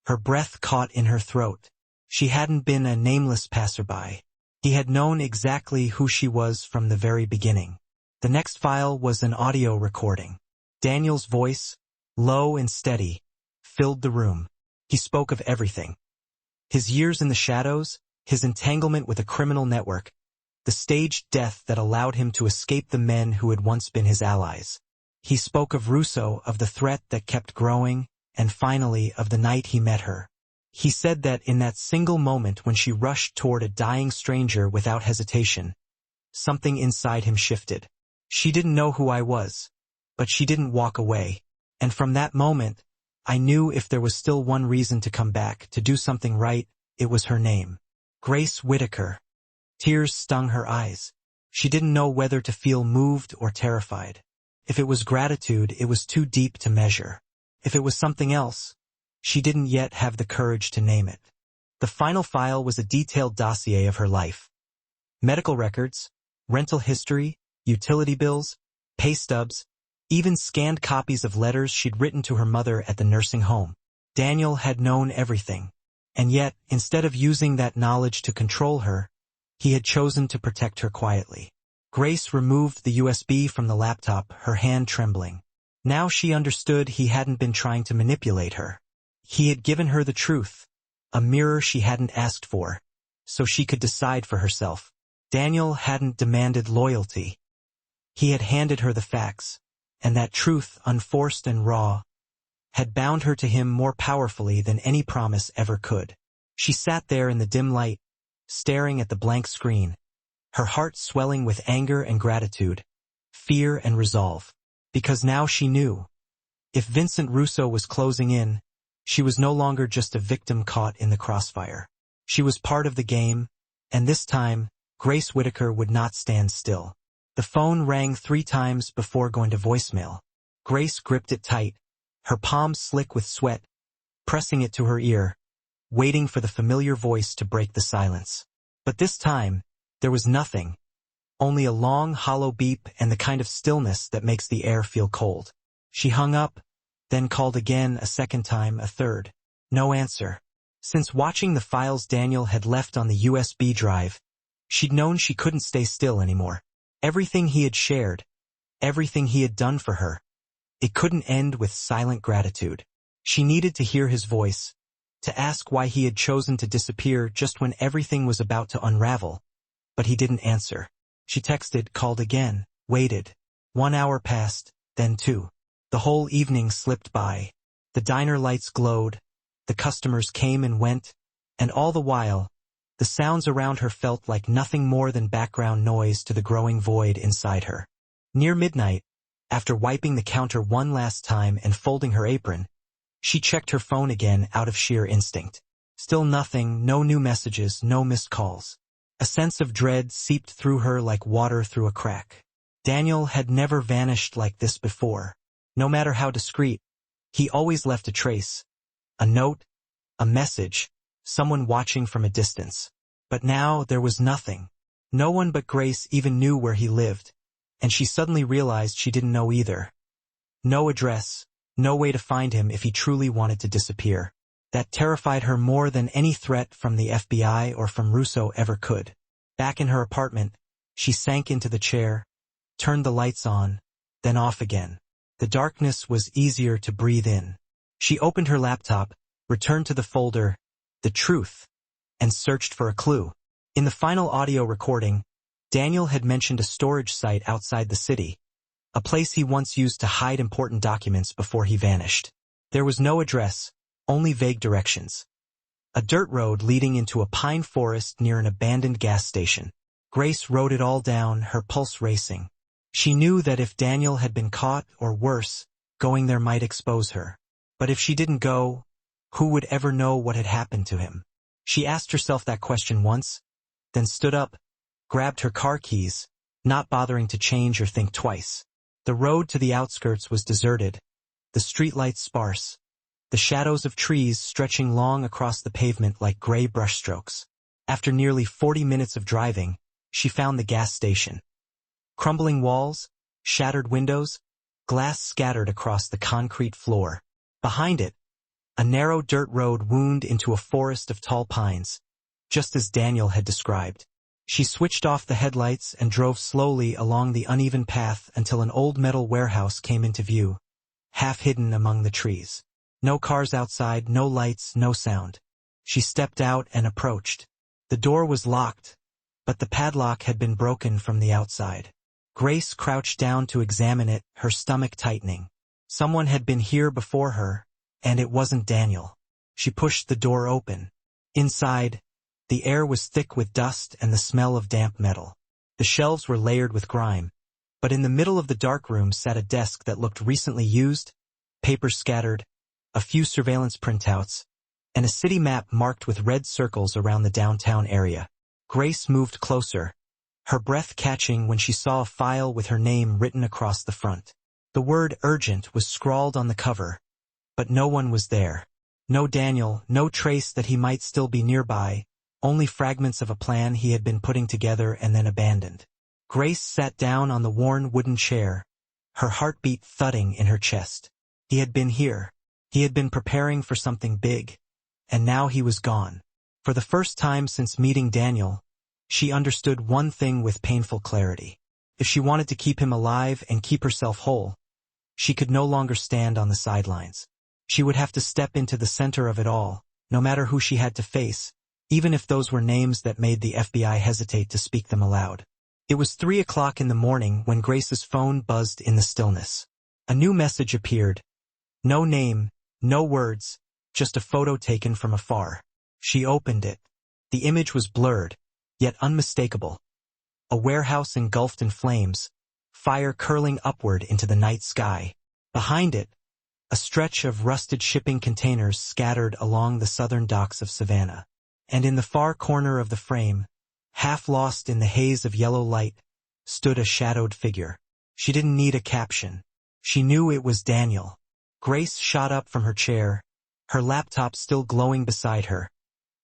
Her breath caught in her throat. She hadn't been a nameless passerby. He had known exactly who she was from the very beginning. The next file was an audio recording. Daniel's voice, low and steady, filled the room. He spoke of everything. His years in the shadows, his entanglement with a criminal network, the staged death that allowed him to escape the men who had once been his allies. He spoke of Russo, of the threat that kept growing, and finally of the night he met her. He said that in that single moment when she rushed toward a dying stranger without hesitation, something inside him shifted. She didn't know who I was, but she didn't walk away. And from that moment, I knew if there was still one reason to come back, to do something right, it was her name. Grace Whitaker. Tears stung her eyes. She didn't know whether to feel moved or terrified. If it was gratitude, it was too deep to measure. If it was something else, she didn't yet have the courage to name it. The final file was a detailed dossier of her life. Medical records, rental history, utility bills, pay stubs, even scanned copies of letters she'd written to her mother at the nursing home. Daniel had known everything. And yet, instead of using that knowledge to control her, he had chosen to protect her quietly. Grace removed the USB from the laptop, her hand trembling. Now she understood he hadn't been trying to manipulate her. He had given her the truth, a mirror she hadn't asked for, so she could decide for herself. Daniel hadn't demanded loyalty. He had handed her the facts, and that truth, unforced and raw, had bound her to him more powerfully than any promise ever could. She sat there in the dim light, staring at the blank screen, her heart swelling with anger and gratitude, fear and resolve. Because now she knew. If Vincent Russo was closing in, she was no longer just a victim caught in the crossfire. She was part of the game, and this time, Grace Whitaker would not stand still. The phone rang 3 times before going to voicemail. Grace gripped it tight, her palms slick with sweat, pressing it to her ear, waiting for the familiar voice to break the silence. But this time, there was nothing. Only a long, hollow beep and the kind of stillness that makes the air feel cold. She hung up, then called again, a second time, a third. No answer. Since watching the files Daniel had left on the USB drive, she'd known she couldn't stay still anymore. Everything he had shared, everything he had done for her, it couldn't end with silent gratitude. She needed to hear his voice, to ask why he had chosen to disappear just when everything was about to unravel. But he didn't answer. She texted, called again, waited. 1 hour passed, then 2. The whole evening slipped by. The diner lights glowed, the customers came and went, and all the while, the sounds around her felt like nothing more than background noise to the growing void inside her. Near midnight, after wiping the counter one last time and folding her apron, She checked her phone again out of sheer instinct. Still nothing, no new messages, no missed calls. A sense of dread seeped through her like water through a crack. Daniel had never vanished like this before. No matter how discreet, he always left a trace. A note, a message, someone watching from a distance. But now there was nothing. No one but Grace even knew where he lived, and she suddenly realized she didn't know either. No address, no way to find him if he truly wanted to disappear. That terrified her more than any threat from the FBI or from Russo ever could. Back in her apartment, she sank into the chair, turned the lights on, then off again. The darkness was easier to breathe in. She opened her laptop, returned to the folder, The Truth, and searched for a clue. In the final audio recording, Daniel had mentioned a storage site outside the city, a place he once used to hide important documents before he vanished. There was no address, only vague directions. A dirt road leading into a pine forest near an abandoned gas station. Grace wrote it all down, her pulse racing. She knew that if Daniel had been caught, or worse, going there might expose her. But if she didn't go, who would ever know what had happened to him? She asked herself that question once, then stood up, grabbed her car keys, not bothering to change or think twice. The road to the outskirts was deserted, the streetlights sparse, the shadows of trees stretching long across the pavement like gray brushstrokes. After nearly 40 minutes of driving, she found the gas station. Crumbling walls, shattered windows, glass scattered across the concrete floor. Behind it, a narrow dirt road wound into a forest of tall pines, just as Daniel had described. She switched off the headlights and drove slowly along the uneven path until an old metal warehouse came into view, half hidden among the trees. No cars outside, no lights, no sound. She stepped out and approached. The door was locked, but the padlock had been broken from the outside. Grace crouched down to examine it, her stomach tightening. Someone had been here before her, and it wasn't Daniel. She pushed the door open. Inside, the air was thick with dust and the smell of damp metal. The shelves were layered with grime, but in the middle of the dark room sat a desk that looked recently used, papers scattered, a few surveillance printouts, and a city map marked with red circles around the downtown area. Grace moved closer, her breath catching when she saw a file with her name written across the front. The word urgent was scrawled on the cover, but no one was there. No Daniel, no trace that he might still be nearby, only fragments of a plan he had been putting together and then abandoned. Grace sat down on the worn wooden chair, her heartbeat thudding in her chest. He had been here. He had been preparing for something big, and now he was gone. For the first time since meeting Daniel, she understood one thing with painful clarity. If she wanted to keep him alive and keep herself whole, she could no longer stand on the sidelines. She would have to step into the center of it all, no matter who she had to face, even if those were names that made the FBI hesitate to speak them aloud. It was 3 o'clock in the morning when Grace's phone buzzed in the stillness. A new message appeared. No name, no words, just a photo taken from afar. She opened it. The image was blurred, yet unmistakable. A warehouse engulfed in flames, fire curling upward into the night sky. Behind it, a stretch of rusted shipping containers scattered along the southern docks of Savannah. And in the far corner of the frame, half lost in the haze of yellow light, stood a shadowed figure. She didn't need a caption. She knew it was Daniel. Grace shot up from her chair, her laptop still glowing beside her,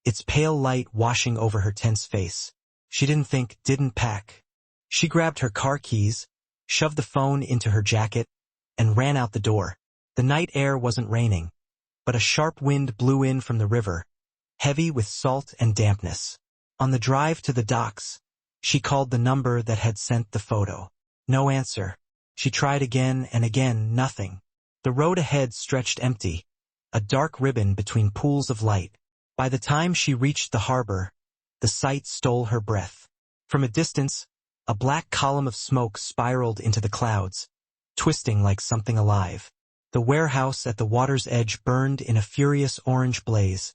its pale light washing over her tense face. She didn't think, didn't pack. She grabbed her car keys, shoved the phone into her jacket, and ran out the door. The night air wasn't raining, but a sharp wind blew in from the river, heavy with salt and dampness. On the drive to the docks, she called the number that had sent the photo. No answer. She tried again and again, nothing. The road ahead stretched empty, a dark ribbon between pools of light. By the time she reached the harbor, the sight stole her breath. From a distance, a black column of smoke spiraled into the clouds, twisting like something alive. The warehouse at the water's edge burned in a furious orange blaze,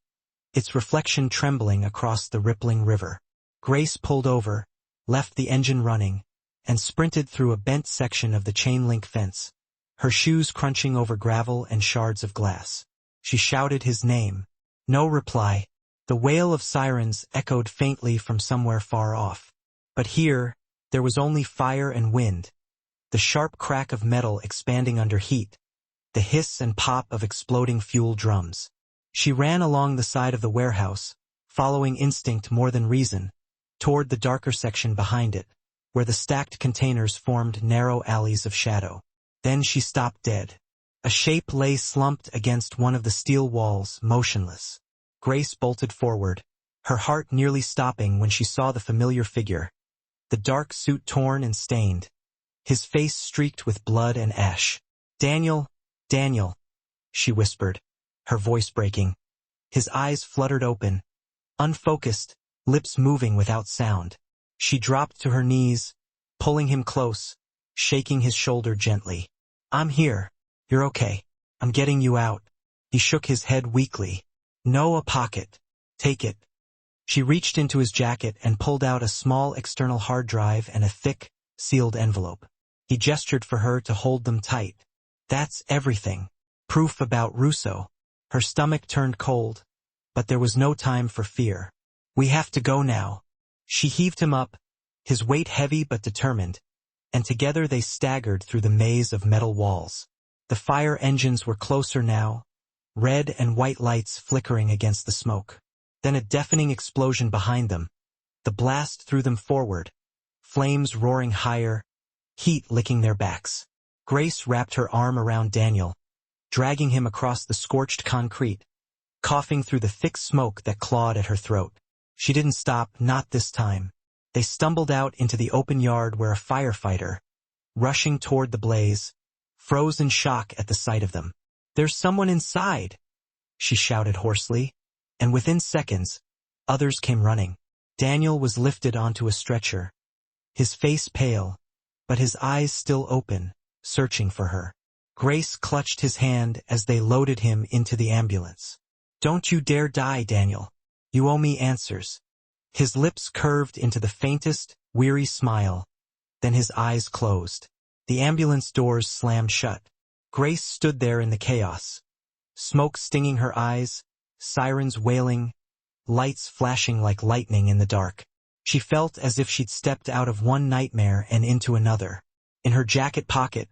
its reflection trembling across the rippling river. Grace pulled over, left the engine running, and sprinted through a bent section of the chain-link fence, her shoes crunching over gravel and shards of glass. She shouted his name. No reply. The wail of sirens echoed faintly from somewhere far off. But here, there was only fire and wind, the sharp crack of metal expanding under heat, the hiss and pop of exploding fuel drums. She ran along the side of the warehouse, following instinct more than reason, toward the darker section behind it, where the stacked containers formed narrow alleys of shadow. Then she stopped dead. A shape lay slumped against one of the steel walls, motionless. Grace bolted forward, her heart nearly stopping when she saw the familiar figure. The dark suit torn and stained, his face streaked with blood and ash. "Daniel, Daniel," she whispered, her voice breaking. His eyes fluttered open, unfocused, lips moving without sound. She dropped to her knees, pulling him close, shaking his shoulder gently. "I'm here. You're okay. I'm getting you out." He shook his head weakly. "No, a pocket. Take it." She reached into his jacket and pulled out a small external hard drive and a thick, sealed envelope. He gestured for her to hold them tight. "That's everything. Proof about Russo." Her stomach turned cold, but there was no time for fear. "We have to go now." She heaved him up, his weight heavy but determined, and together they staggered through the maze of metal walls. The fire engines were closer now, red and white lights flickering against the smoke. Then a deafening explosion behind them. The blast threw them forward, flames roaring higher, heat licking their backs. Grace wrapped her arm around Daniel, dragging him across the scorched concrete, coughing through the thick smoke that clawed at her throat. She didn't stop, not this time. They stumbled out into the open yard where a firefighter, rushing toward the blaze, froze in shock at the sight of them. "There's someone inside," she shouted hoarsely, and within seconds, others came running. Daniel was lifted onto a stretcher, his face pale, but his eyes still open, searching for her. Grace clutched his hand as they loaded him into the ambulance. "Don't you dare die, Daniel. You owe me answers." His lips curved into the faintest, weary smile, then his eyes closed. The ambulance doors slammed shut. Grace stood there in the chaos, smoke stinging her eyes, sirens wailing, lights flashing like lightning in the dark. She felt as if she'd stepped out of one nightmare and into another. In her jacket pocket,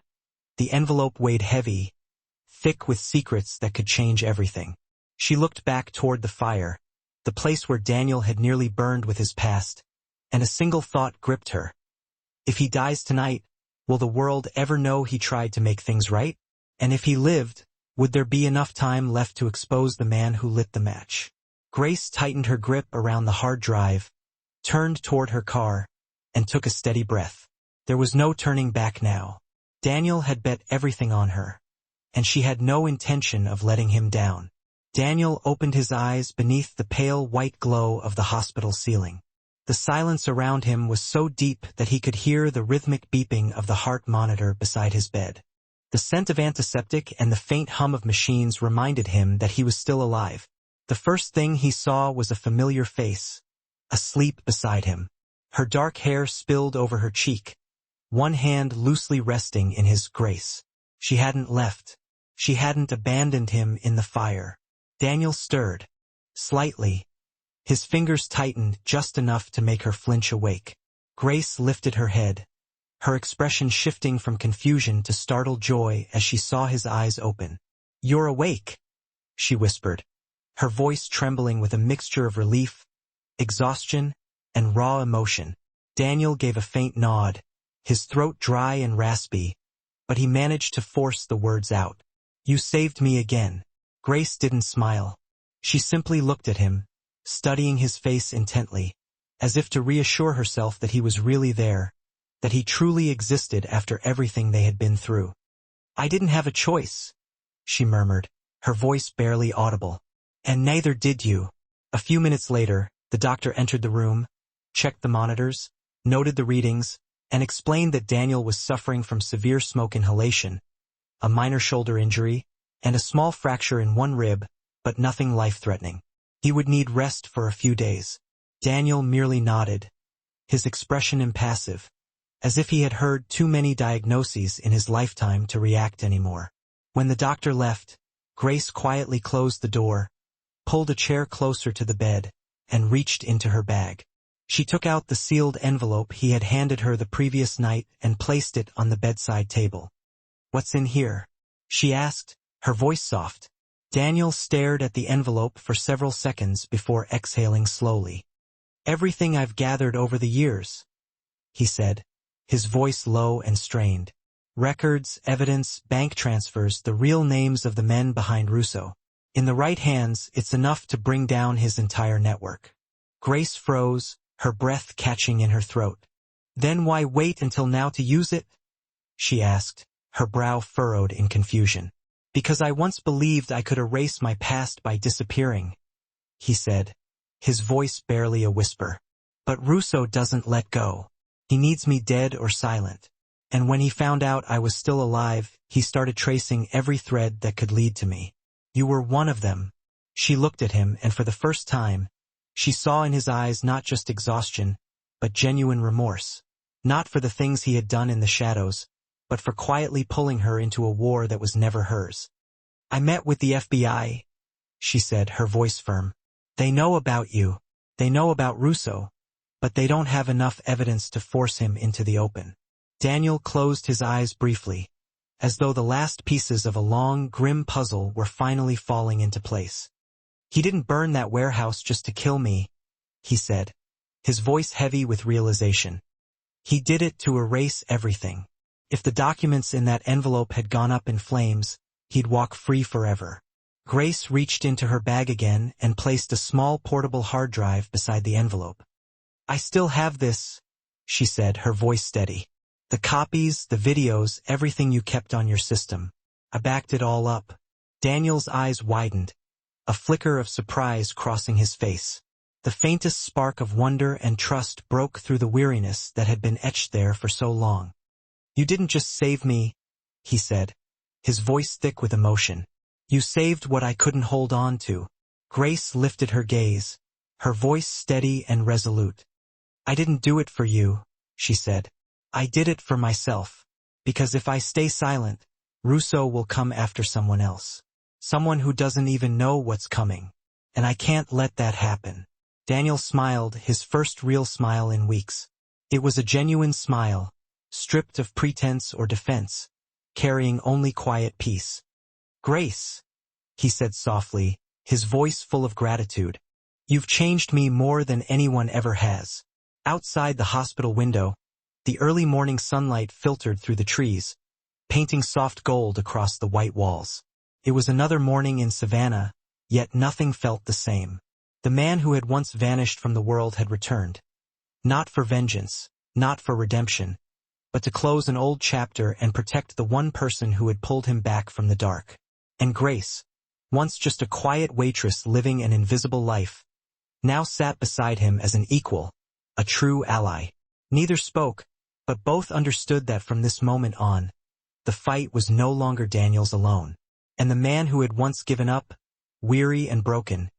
the envelope weighed heavy, thick with secrets that could change everything. She looked back toward the fire, the place where Daniel had nearly burned with his past, and a single thought gripped her. If he dies tonight, will the world ever know he tried to make things right? And if he lived, would there be enough time left to expose the man who lit the match? Grace tightened her grip around the hard drive, turned toward her car, and took a steady breath. There was no turning back now. Daniel had bet everything on her, and she had no intention of letting him down. Daniel opened his eyes beneath the pale white glow of the hospital ceiling. The silence around him was so deep that he could hear the rhythmic beeping of the heart monitor beside his bed. The scent of antiseptic and the faint hum of machines reminded him that he was still alive. The first thing he saw was a familiar face, asleep beside him. Her dark hair spilled over her cheek, one hand loosely resting in his grace. She hadn't left. She hadn't abandoned him in the fire. Daniel stirred, slightly. His fingers tightened just enough to make her flinch awake. Grace lifted her head, her expression shifting from confusion to startled joy as she saw his eyes open. "You're awake," she whispered, her voice trembling with a mixture of relief, exhaustion, and raw emotion. Daniel gave a faint nod, his throat dry and raspy, but he managed to force the words out. "You saved me again." Grace didn't smile. She simply looked at him, studying his face intently, as if to reassure herself that he was really there, that he truly existed after everything they had been through. "I didn't have a choice," she murmured, her voice barely audible. "And neither did you." A few minutes later, the doctor entered the room, checked the monitors, noted the readings, and explained that Daniel was suffering from severe smoke inhalation, a minor shoulder injury, and a small fracture in one rib, but nothing life-threatening. He would need rest for a few days. Daniel merely nodded, his expression impassive, as if he had heard too many diagnoses in his lifetime to react anymore. When the doctor left, Grace quietly closed the door, pulled a chair closer to the bed, and reached into her bag. She took out the sealed envelope he had handed her the previous night and placed it on the bedside table. "What's in here?" she asked, her voice soft. Daniel stared at the envelope for several seconds before exhaling slowly. "Everything I've gathered over the years," he said, his voice low and strained. "Records, evidence, bank transfers, the real names of the men behind Russo. In the right hands, it's enough to bring down his entire network." Grace froze, her breath catching in her throat. "Then why wait until now to use it?" she asked, her brow furrowed in confusion. "Because I once believed I could erase my past by disappearing," he said, his voice barely a whisper. "But Russo doesn't let go. He needs me dead or silent. And when he found out I was still alive, he started tracing every thread that could lead to me. You were one of them." She looked at him, and for the first time, she saw in his eyes not just exhaustion, but genuine remorse. Not for the things he had done in the shadows, but for quietly pulling her into a war that was never hers. "I met with the FBI," she said, her voice firm. "They know about you. They know about Russo, but they don't have enough evidence to force him into the open." Daniel closed his eyes briefly, as though the last pieces of a long, grim puzzle were finally falling into place. "He didn't burn that warehouse just to kill me," he said, his voice heavy with realization. "He did it to erase everything. If the documents in that envelope had gone up in flames, he'd walk free forever." Grace reached into her bag again and placed a small portable hard drive beside the envelope. "I still have this," she said, her voice steady. "The copies, the videos, everything you kept on your system. I backed it all up." Daniel's eyes widened, a flicker of surprise crossing his face. The faintest spark of wonder and trust broke through the weariness that had been etched there for so long. "You didn't just save me," he said, his voice thick with emotion. "You saved what I couldn't hold on to." Grace lifted her gaze, her voice steady and resolute. "I didn't do it for you," she said. "I did it for myself. Because if I stay silent, Russo will come after someone else. Someone who doesn't even know what's coming. And I can't let that happen." Daniel smiled, his first real smile in weeks. It was a genuine smile, stripped of pretense or defense, carrying only quiet peace. "Grace," he said softly, his voice full of gratitude, "you've changed me more than anyone ever has." Outside the hospital window, the early morning sunlight filtered through the trees, painting soft gold across the white walls. It was another morning in Savannah, yet nothing felt the same. The man who had once vanished from the world had returned. Not for vengeance, not for redemption, but to close an old chapter and protect the one person who had pulled him back from the dark. And Grace, once just a quiet waitress living an invisible life, now sat beside him as an equal, a true ally. Neither spoke, but both understood that from this moment on, the fight was no longer Daniel's alone. And the man who had once given up, weary and broken,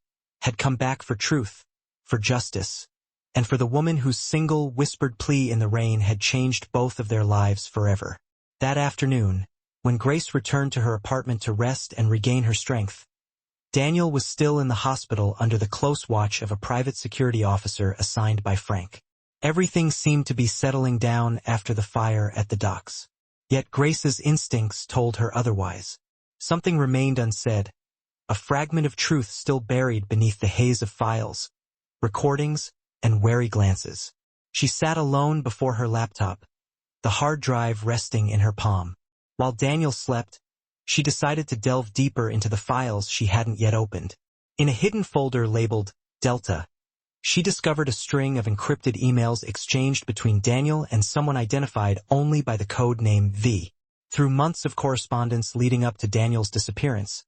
had come back for truth, for justice, and for the woman whose single, whispered plea in the rain had changed both of their lives forever. That afternoon, when Grace returned to her apartment to rest and regain her strength, Daniel was still in the hospital under the close watch of a private security officer assigned by Frank. Everything seemed to be settling down after the fire at the docks. Yet Grace's instincts told her otherwise. Something remained unsaid, a fragment of truth still buried beneath the haze of files, recordings, and wary glances. She sat alone before her laptop, the hard drive resting in her palm. While Daniel slept, she decided to delve deeper into the files she hadn't yet opened. In a hidden folder labeled Delta, she discovered a string of encrypted emails exchanged between Daniel and someone identified only by the code name V. Through months of correspondence leading up to Daniel's disappearance,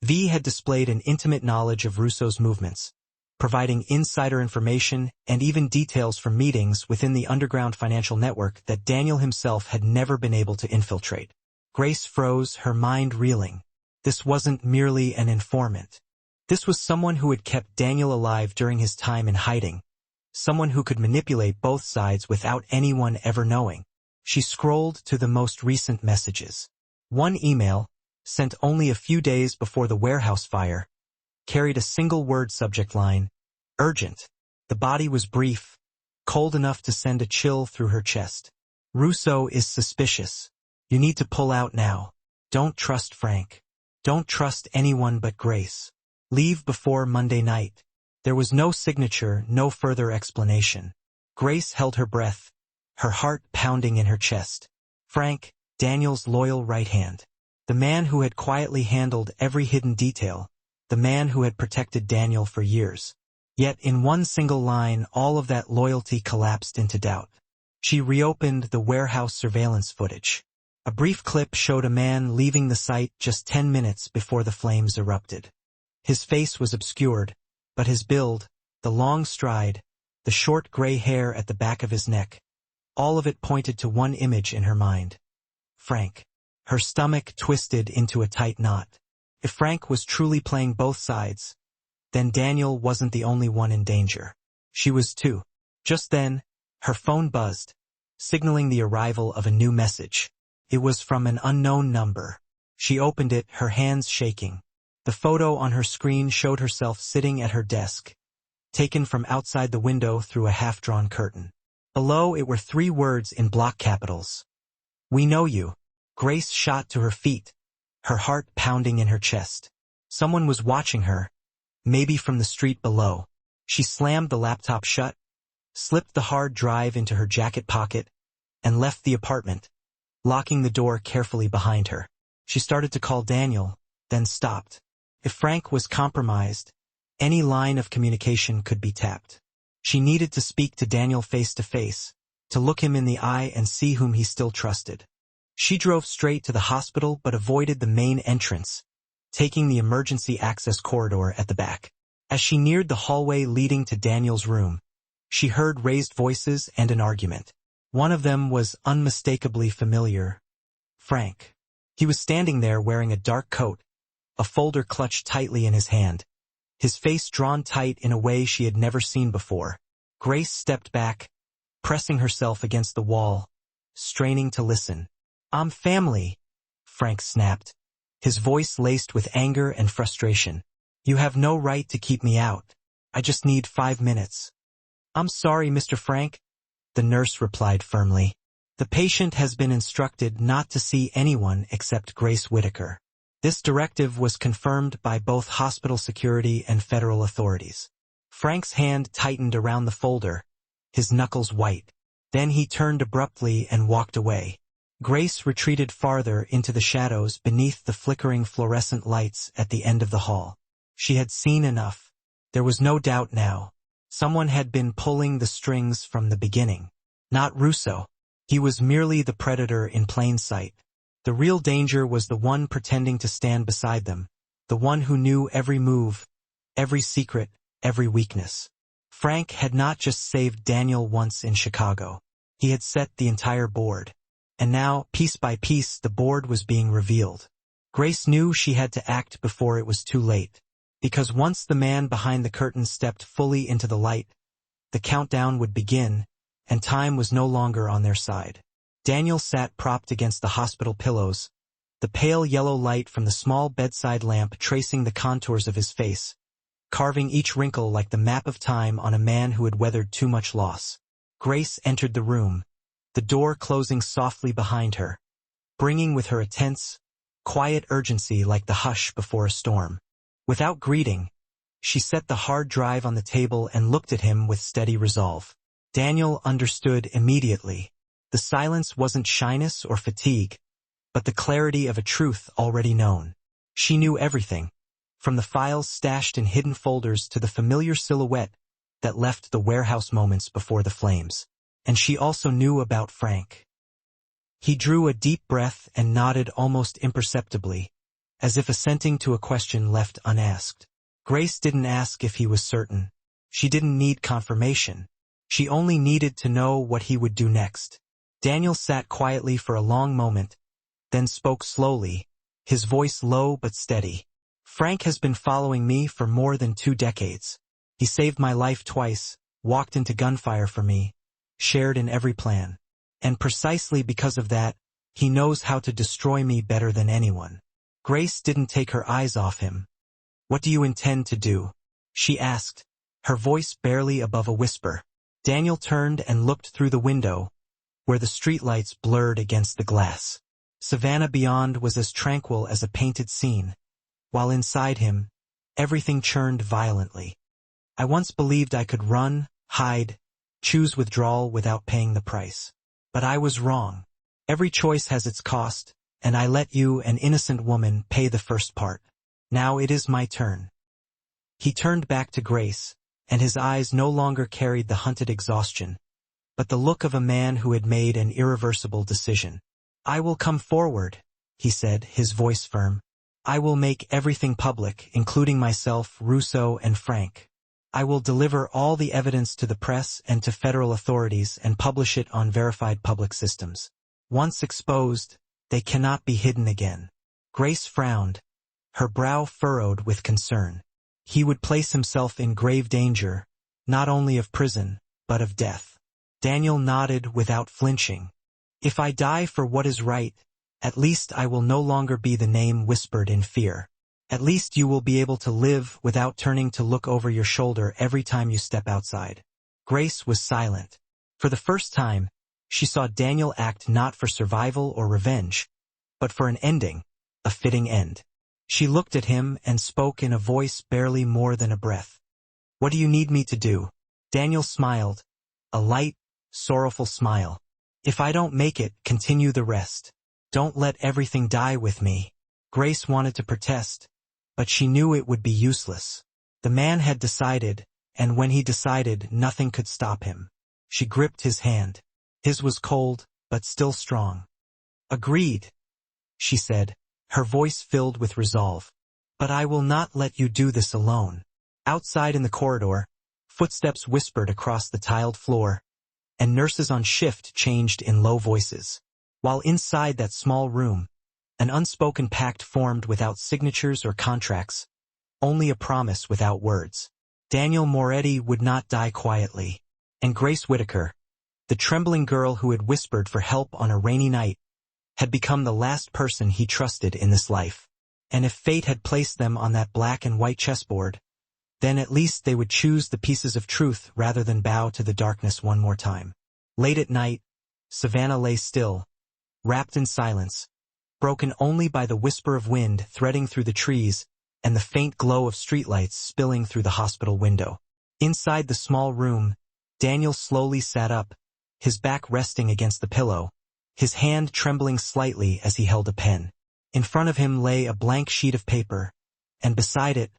V had displayed an intimate knowledge of Russo's movements, providing insider information and even details from meetings within the underground financial network that Daniel himself had never been able to infiltrate. Grace froze, her mind reeling. This wasn't merely an informant. This was someone who had kept Daniel alive during his time in hiding, someone who could manipulate both sides without anyone ever knowing. She scrolled to the most recent messages. One email, sent only a few days before the warehouse fire, carried a single-word subject line, urgent. The body was brief, cold enough to send a chill through her chest. Russo is suspicious. You need to pull out now. Don't trust Frank. Don't trust anyone but Grace. Leave before Monday night. There was no signature, no further explanation. Grace held her breath, her heart pounding in her chest. Frank, Daniel's loyal right hand. The man who had quietly handled every hidden detail. The man who had protected Daniel for years. Yet in one single line, all of that loyalty collapsed into doubt. She reopened the warehouse surveillance footage. A brief clip showed a man leaving the site just 10 minutes before the flames erupted. His face was obscured, but his build, the long stride, the short gray hair at the back of his neck, all of it pointed to one image in her mind. Frank. Her stomach twisted into a tight knot. If Frank was truly playing both sides, then Daniel wasn't the only one in danger. She was too. Just then, her phone buzzed, signaling the arrival of a new message. It was from an unknown number. She opened it, her hands shaking. The photo on her screen showed herself sitting at her desk, taken from outside the window through a half-drawn curtain. Below it were 3 words in block capitals. We know you. Grace shot to her feet, her heart pounding in her chest. Someone was watching her, maybe from the street below. She slammed the laptop shut, slipped the hard drive into her jacket pocket, and left the apartment, locking the door carefully behind her. She started to call Daniel, then stopped. If Frank was compromised, any line of communication could be tapped. She needed to speak to Daniel face to face, to look him in the eye and see whom he still trusted. She drove straight to the hospital but avoided the main entrance, taking the emergency access corridor at the back. As she neared the hallway leading to Daniel's room, she heard raised voices and an argument. One of them was unmistakably familiar. Frank. He was standing there wearing a dark coat, a folder clutched tightly in his hand, his face drawn tight in a way she had never seen before. Grace stepped back, pressing herself against the wall, straining to listen. I'm family, Frank snapped, his voice laced with anger and frustration. You have no right to keep me out. I just need 5 minutes. I'm sorry, Mr. Frank, the nurse replied firmly. The patient has been instructed not to see anyone except Grace Whitaker. This directive was confirmed by both hospital security and federal authorities. Frank's hand tightened around the folder, his knuckles white. Then he turned abruptly and walked away. Grace retreated farther into the shadows beneath the flickering fluorescent lights at the end of the hall. She had seen enough. There was no doubt now. Someone had been pulling the strings from the beginning. Not Russo. He was merely the predator in plain sight. The real danger was the one pretending to stand beside them, the one who knew every move, every secret, every weakness. Frank had not just saved Daniel once in Chicago. He had set the entire board. And now, piece by piece, the board was being revealed. Grace knew she had to act before it was too late. Because once the man behind the curtain stepped fully into the light, the countdown would begin, and time was no longer on their side. Daniel sat propped against the hospital pillows, the pale yellow light from the small bedside lamp tracing the contours of his face, carving each wrinkle like the map of time on a man who had weathered too much loss. Grace entered the room, the door closing softly behind her, bringing with her a tense, quiet urgency like the hush before a storm. Without greeting, she set the hard drive on the table and looked at him with steady resolve. Daniel understood immediately. The silence wasn't shyness or fatigue, but the clarity of a truth already known. She knew everything, from the files stashed in hidden folders to the familiar silhouette that left the warehouse moments before the flames. And she also knew about Frank. He drew a deep breath and nodded almost imperceptibly, as if assenting to a question left unasked. Grace didn't ask if he was certain. She didn't need confirmation. She only needed to know what he would do next. Daniel sat quietly for a long moment, then spoke slowly, his voice low but steady. Frank has been following me for more than 2 decades. He saved my life twice, walked into gunfire for me, shared in every plan. And precisely because of that, he knows how to destroy me better than anyone. Grace didn't take her eyes off him. "What do you intend to do?" she asked, her voice barely above a whisper. Daniel turned and looked through the window, where the streetlights blurred against the glass. Savannah beyond was as tranquil as a painted scene, while inside him, everything churned violently. "I once believed I could run, hide, choose withdrawal without paying the price. But I was wrong. Every choice has its cost, and I let you, an innocent woman, pay the first part. Now it is my turn." He turned back to Grace, and his eyes no longer carried the hunted exhaustion, but the look of a man who had made an irreversible decision. "I will come forward," he said, his voice firm. "I will make everything public, including myself, Russo, and Frank. I will deliver all the evidence to the press and to federal authorities and publish it on verified public systems. Once exposed, they cannot be hidden again." Grace frowned, her brow furrowed with concern. He would place himself in grave danger, not only of prison, but of death. Daniel nodded without flinching. "If I die for what is right, at least I will no longer be the name whispered in fear. At least you will be able to live without turning to look over your shoulder every time you step outside." Grace was silent. For the first time, she saw Daniel act not for survival or revenge, but for an ending, a fitting end. She looked at him and spoke in a voice barely more than a breath. "What do you need me to do?" Daniel smiled, a light, sorrowful smile. "If I don't make it, continue the rest. Don't let everything die with me." Grace wanted to protest, but she knew it would be useless. The man had decided, and when he decided, nothing could stop him. She gripped his hand. His was cold, but still strong. "Agreed," she said, her voice filled with resolve. "But I will not let you do this alone." Outside in the corridor, footsteps whispered across the tiled floor, and nurses on shift changed in low voices. While inside that small room, an unspoken pact formed without signatures or contracts, only a promise without words. Daniel Moretti would not die quietly, and Grace Whitaker, the trembling girl who had whispered for help on a rainy night, had become the last person he trusted in this life. And if fate had placed them on that black and white chessboard, then at least they would choose the pieces of truth rather than bow to the darkness one more time. Late at night, Savannah lay still, wrapped in silence, broken only by the whisper of wind threading through the trees and the faint glow of streetlights spilling through the hospital window. Inside the small room, Daniel slowly sat up, his back resting against the pillow, his hand trembling slightly as he held a pen. In front of him lay a blank sheet of paper, and beside it,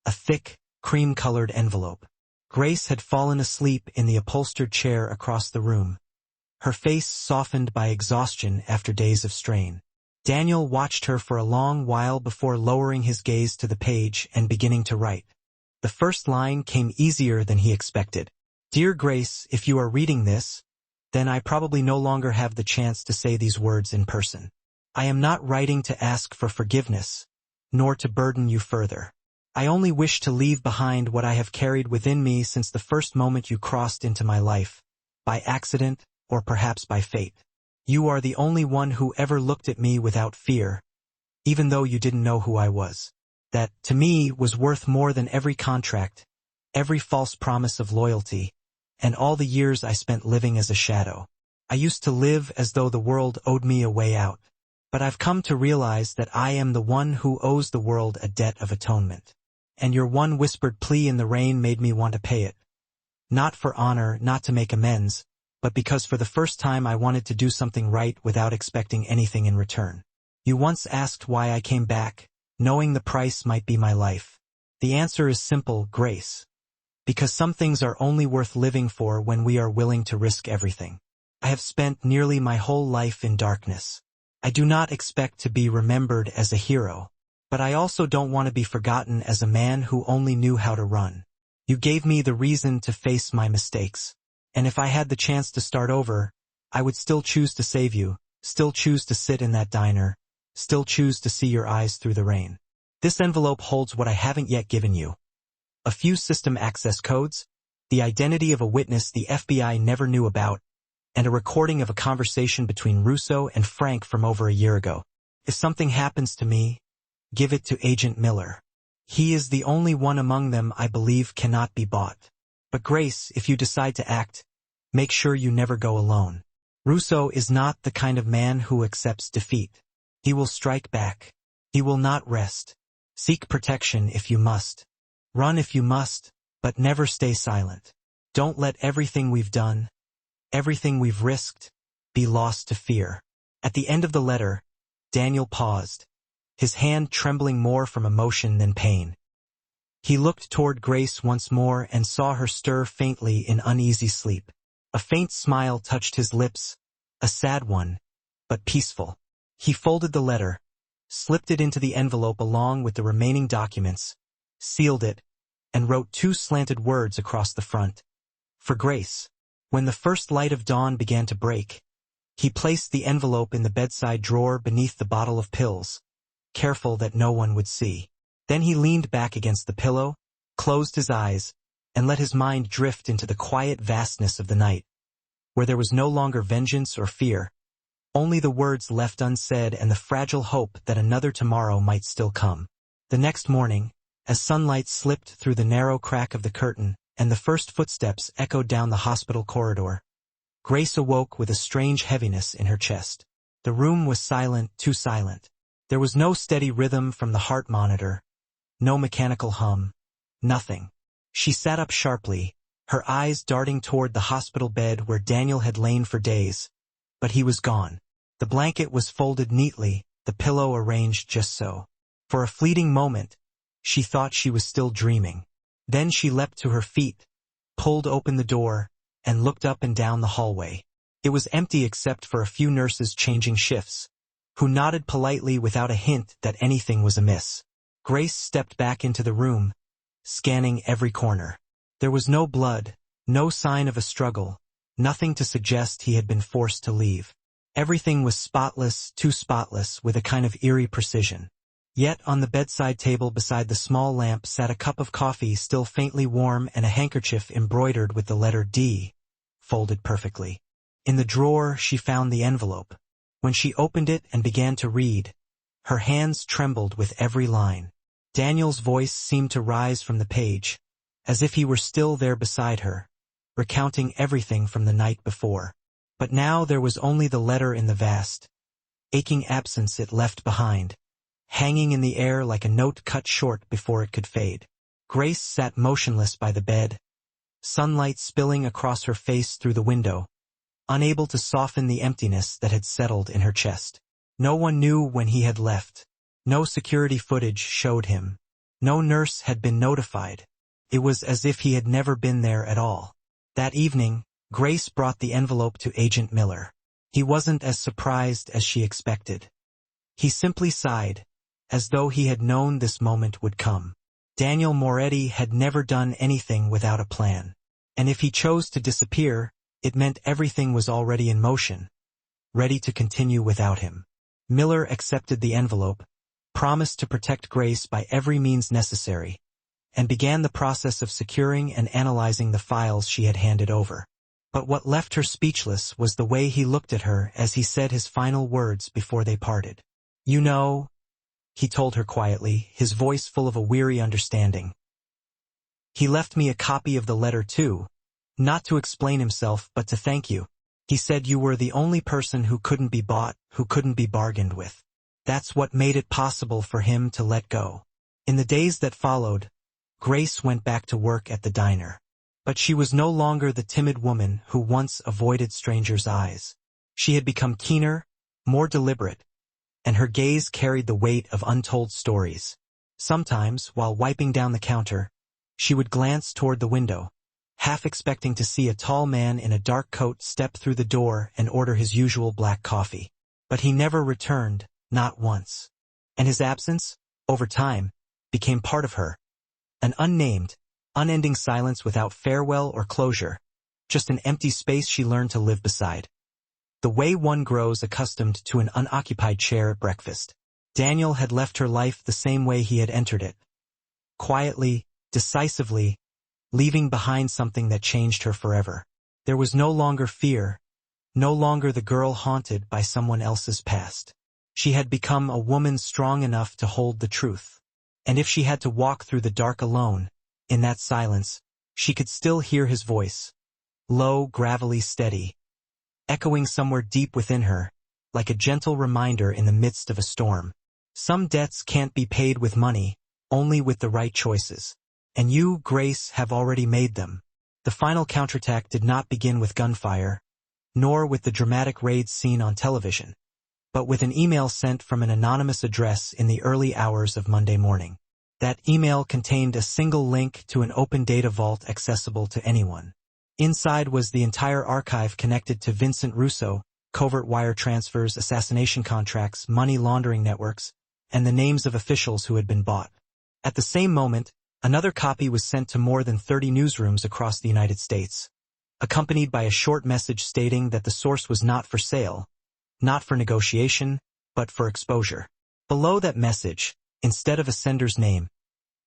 a thick, cream-colored envelope. Grace had fallen asleep in the upholstered chair across the room, her face softened by exhaustion after days of strain. Daniel watched her for a long while before lowering his gaze to the page and beginning to write. The first line came easier than he expected. "Dear Grace, if you are reading this, then I probably no longer have the chance to say these words in person. I am not writing to ask for forgiveness, nor to burden you further. I only wish to leave behind what I have carried within me since the first moment you crossed into my life, by accident or perhaps by fate. You are the only one who ever looked at me without fear, even though you didn't know who I was. That, to me, was worth more than every contract, every false promise of loyalty, and all the years I spent living as a shadow. I used to live as though the world owed me a way out, but I've come to realize that I am the one who owes the world a debt of atonement. And your one whispered plea in the rain made me want to pay it. Not for honor, not to make amends, but because for the first time I wanted to do something right without expecting anything in return. You once asked why I came back, knowing the price might be my life. The answer is simple, Grace. Because some things are only worth living for when we are willing to risk everything. I have spent nearly my whole life in darkness. I do not expect to be remembered as a hero, but I also don't want to be forgotten as a man who only knew how to run. You gave me the reason to face my mistakes, and if I had the chance to start over, I would still choose to save you, still choose to sit in that diner, still choose to see your eyes through the rain. This envelope holds what I haven't yet given you. A few system access codes, the identity of a witness the FBI never knew about, and a recording of a conversation between Russo and Frank from over a year ago. If something happens to me, Give it to Agent Miller. He is the only one among them I believe cannot be bought. But Grace, if you decide to act, make sure you never go alone. Russo is not the kind of man who accepts defeat. He will strike back. He will not rest. Seek protection if you must. Run if you must, but never stay silent. Don't let everything we've done, everything we've risked, be lost to fear. At the end of the letter, Daniel paused, his hand trembling more from emotion than pain. He looked toward Grace once more and saw her stir faintly in uneasy sleep. A faint smile touched his lips, a sad one, but peaceful. He folded the letter, slipped it into the envelope along with the remaining documents, sealed it, and wrote 2 slanted words across the front. For Grace. When the first light of dawn began to break, he placed the envelope in the bedside drawer beneath the bottle of pills, careful that no one would see. Then he leaned back against the pillow, closed his eyes, and let his mind drift into the quiet vastness of the night, where there was no longer vengeance or fear, only the words left unsaid and the fragile hope that another tomorrow might still come. The next morning, as sunlight slipped through the narrow crack of the curtain, and the first footsteps echoed down the hospital corridor, Grace awoke with a strange heaviness in her chest. The room was silent, too silent. There was no steady rhythm from the heart monitor, no mechanical hum, nothing. She sat up sharply, her eyes darting toward the hospital bed where Daniel had lain for days. But he was gone. The blanket was folded neatly, the pillow arranged just so. For a fleeting moment, she thought she was still dreaming. Then she leapt to her feet, pulled open the door, and looked up and down the hallway. It was empty except for a few nurses changing shifts, who nodded politely without a hint that anything was amiss. Grace stepped back into the room, scanning every corner. There was no blood, no sign of a struggle, nothing to suggest he had been forced to leave. Everything was spotless, too spotless, with a kind of eerie precision. Yet on the bedside table beside the small lamp sat a cup of coffee still faintly warm and a handkerchief embroidered with the letter D, folded perfectly. In the drawer she found the envelope. When she opened it and began to read, her hands trembled with every line. Daniel's voice seemed to rise from the page, as if he were still there beside her, recounting everything from the night before. But now there was only the letter in the vast, aching absence it left behind, hanging in the air like a note cut short before it could fade. Grace sat motionless by the bed, sunlight spilling across her face through the window, unable to soften the emptiness that had settled in her chest. No one knew when he had left. No security footage showed him. No nurse had been notified. It was as if he had never been there at all. That evening, Grace brought the envelope to Agent Miller. He wasn't as surprised as she expected. He simply sighed, as though he had known this moment would come. Daniel Moretti had never done anything without a plan. And if he chose to disappear, it meant everything was already in motion, ready to continue without him. Miller accepted the envelope, promised to protect Grace by every means necessary, and began the process of securing and analyzing the files she had handed over. But what left her speechless was the way he looked at her as he said his final words before they parted. "You know," he told her quietly, his voice full of a weary understanding. "He left me a copy of the letter too, not to explain himself but to thank you. He said you were the only person who couldn't be bought, who couldn't be bargained with. That's what made it possible for him to let go." In the days that followed, Grace went back to work at the diner. But she was no longer the timid woman who once avoided strangers' eyes. She had become keener, more deliberate, and her gaze carried the weight of untold stories. Sometimes, while wiping down the counter, she would glance toward the window, half expecting to see a tall man in a dark coat step through the door and order his usual black coffee. But he never returned, not once. And his absence, over time, became part of her. An unnamed, unending silence without farewell or closure, just an empty space she learned to live beside. The way one grows accustomed to an unoccupied chair at breakfast. Daniel had left her life the same way he had entered it. Quietly, decisively, leaving behind something that changed her forever. There was no longer fear, no longer the girl haunted by someone else's past. She had become a woman strong enough to hold the truth. And if she had to walk through the dark alone, in that silence, she could still hear his voice. Low, gravelly, steady. Echoing somewhere deep within her, like a gentle reminder in the midst of a storm. Some debts can't be paid with money, only with the right choices. And you, Grace, have already made them. The final counterattack did not begin with gunfire, nor with the dramatic raids seen on television, but with an email sent from an anonymous address in the early hours of Monday morning. That email contained a single link to an open data vault accessible to anyone. Inside was the entire archive connected to Vincent Russo, covert wire transfers, assassination contracts, money laundering networks, and the names of officials who had been bought. At the same moment, another copy was sent to more than 30 newsrooms across the United States, accompanied by a short message stating that the source was not for sale, not for negotiation, but for exposure. Below that message, instead of a sender's name,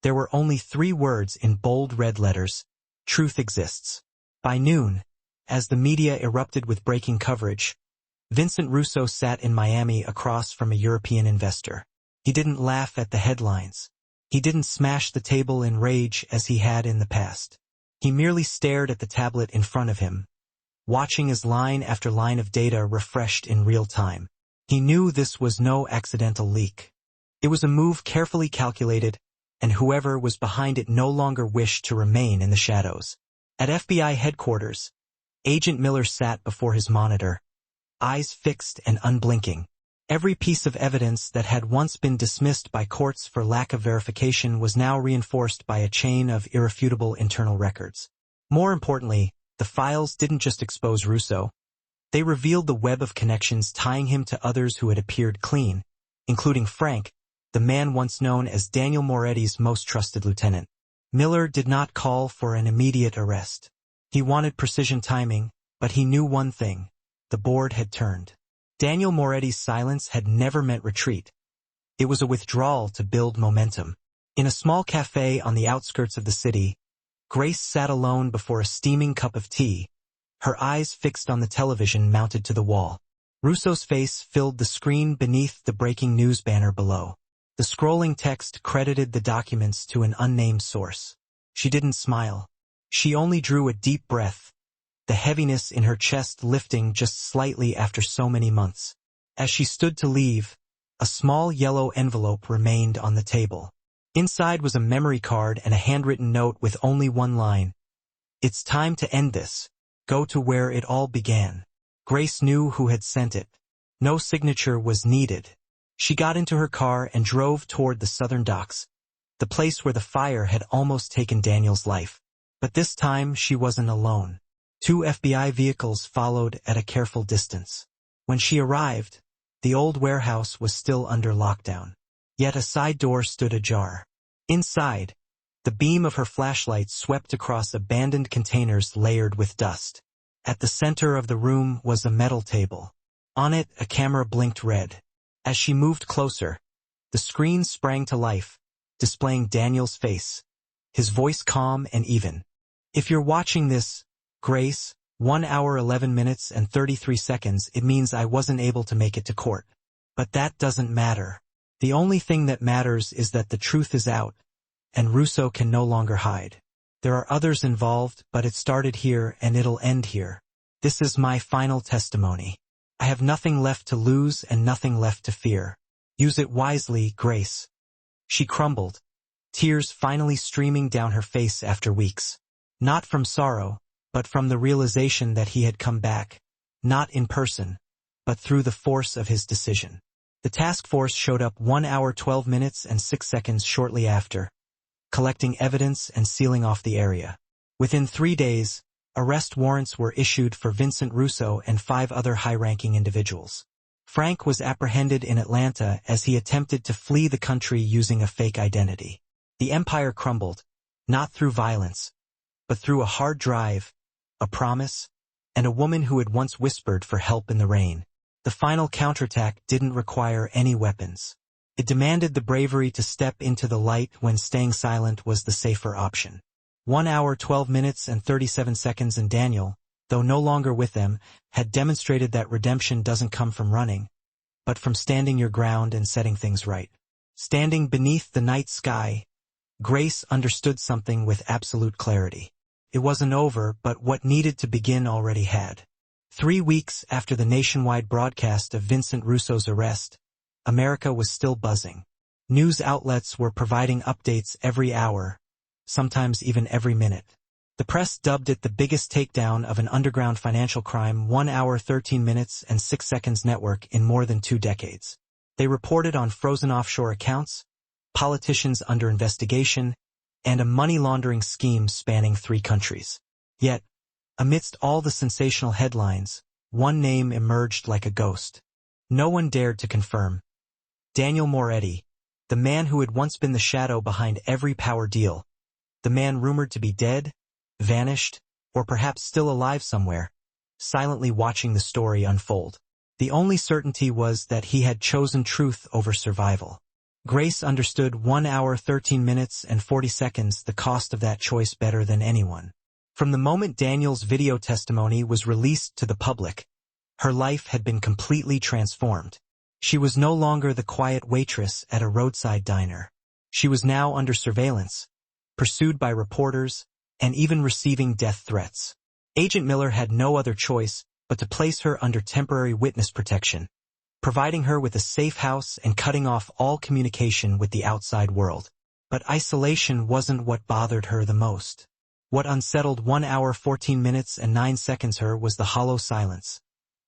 there were only 3 words in bold red letters: truth exists. By noon, as the media erupted with breaking coverage, Vincent Russo sat in Miami across from a European investor. He didn't laugh at the headlines. He didn't smash the table in rage as he had in the past. He merely stared at the tablet in front of him, watching as line after line of data refreshed in real time. He knew this was no accidental leak. It was a move carefully calculated, and whoever was behind it no longer wished to remain in the shadows. At FBI headquarters, Agent Miller sat before his monitor, eyes fixed and unblinking. Every piece of evidence that had once been dismissed by courts for lack of verification was now reinforced by a chain of irrefutable internal records. More importantly, the files didn't just expose Russo. They revealed the web of connections tying him to others who had appeared clean, including Frank, the man once known as Daniel Moretti's most trusted lieutenant. Miller did not call for an immediate arrest. He wanted precision timing, but he knew one thing: the board had turned. Daniel Moretti's silence had never meant retreat. It was a withdrawal to build momentum. In a small cafe on the outskirts of the city, Grace sat alone before a steaming cup of tea, her eyes fixed on the television mounted to the wall. Russo's face filled the screen beneath the breaking news banner below. The scrolling text credited the documents to an unnamed source. She didn't smile. She only drew a deep breath, the heaviness in her chest lifting just slightly after so many months. As she stood to leave, a small yellow envelope remained on the table. Inside was a memory card and a handwritten note with only one line: "It's time to end this. Go to where it all began." Grace knew who had sent it. No signature was needed. She got into her car and drove toward the southern docks, the place where the fire had almost taken Daniel's life. But this time she wasn't alone. 2 FBI vehicles followed at a careful distance. When she arrived, the old warehouse was still under lockdown. Yet a side door stood ajar. Inside, the beam of her flashlight swept across abandoned containers layered with dust. At the center of the room was a metal table. On it, a camera blinked red. As she moved closer, the screen sprang to life, displaying Daniel's face, his voice calm and even. "If you're watching this, Grace, 1 hour 11 minutes and 33 seconds, it means I wasn't able to make it to court. But that doesn't matter. The only thing that matters is that the truth is out, and Russo can no longer hide. There are others involved, but it started here and it'll end here. This is my final testimony. I have nothing left to lose and nothing left to fear. Use it wisely, Grace." She crumbled, tears finally streaming down her face after weeks. Not from sorrow, but from the realization that he had come back, not in person, but through the force of his decision. The task force showed up 1 hour 12 minutes and 6 seconds shortly after, collecting evidence and sealing off the area. Within 3 days, arrest warrants were issued for Vincent Russo and 5 other high-ranking individuals. Frank was apprehended in Atlanta as he attempted to flee the country using a fake identity. The empire crumbled, not through violence, but through a hard drive, a promise, and a woman who had once whispered for help in the rain. The final counterattack didn't require any weapons. It demanded the bravery to step into the light when staying silent was the safer option. 1 hour 12 minutes and 37 seconds, and Daniel, though no longer with them, had demonstrated that redemption doesn't come from running, but from standing your ground and setting things right. Standing beneath the night sky, Grace understood something with absolute clarity. It wasn't over, but what needed to begin already had. 3 weeks after the nationwide broadcast of Vincent Russo's arrest, America was still buzzing. News outlets were providing updates every hour, sometimes even every minute. The press dubbed it the biggest takedown of an underground financial crime 1 hour 13 minutes and 6 seconds network in more than 2 decades. They reported on frozen offshore accounts, politicians under investigation, and a money laundering scheme spanning 3 countries. Yet, amidst all the sensational headlines, one name emerged like a ghost. No one dared to confirm. Daniel Moretti, the man who had once been the shadow behind every power deal, the man rumored to be dead, vanished, or perhaps still alive somewhere, silently watching the story unfold. The only certainty was that he had chosen truth over survival. Grace understood 1 hour 13 minutes and 40 seconds the cost of that choice better than anyone. From the moment Daniel's video testimony was released to the public, her life had been completely transformed. She was no longer the quiet waitress at a roadside diner. She was now under surveillance, pursued by reporters, and even receiving death threats. Agent Miller had no other choice but to place her under temporary witness protection, providing her with a safe house and cutting off all communication with the outside world. But isolation wasn't what bothered her the most. What unsettled 1 hour 14 minutes and 9 seconds her was the hollow silence,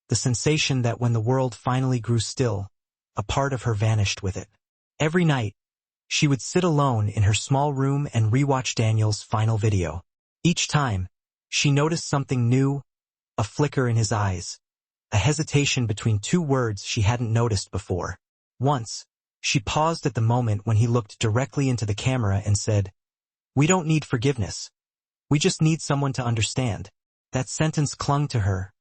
the sensation that when the world finally grew still, a part of her vanished with it. Every night, she would sit alone in her small room and rewatch Daniel's final video. Each time, she noticed something new, a flicker in his eyes, a hesitation between 2 words she hadn't noticed before. Once, she paused at the moment when he looked directly into the camera and said, "We don't need forgiveness. We just need someone to understand." That sentence clung to her,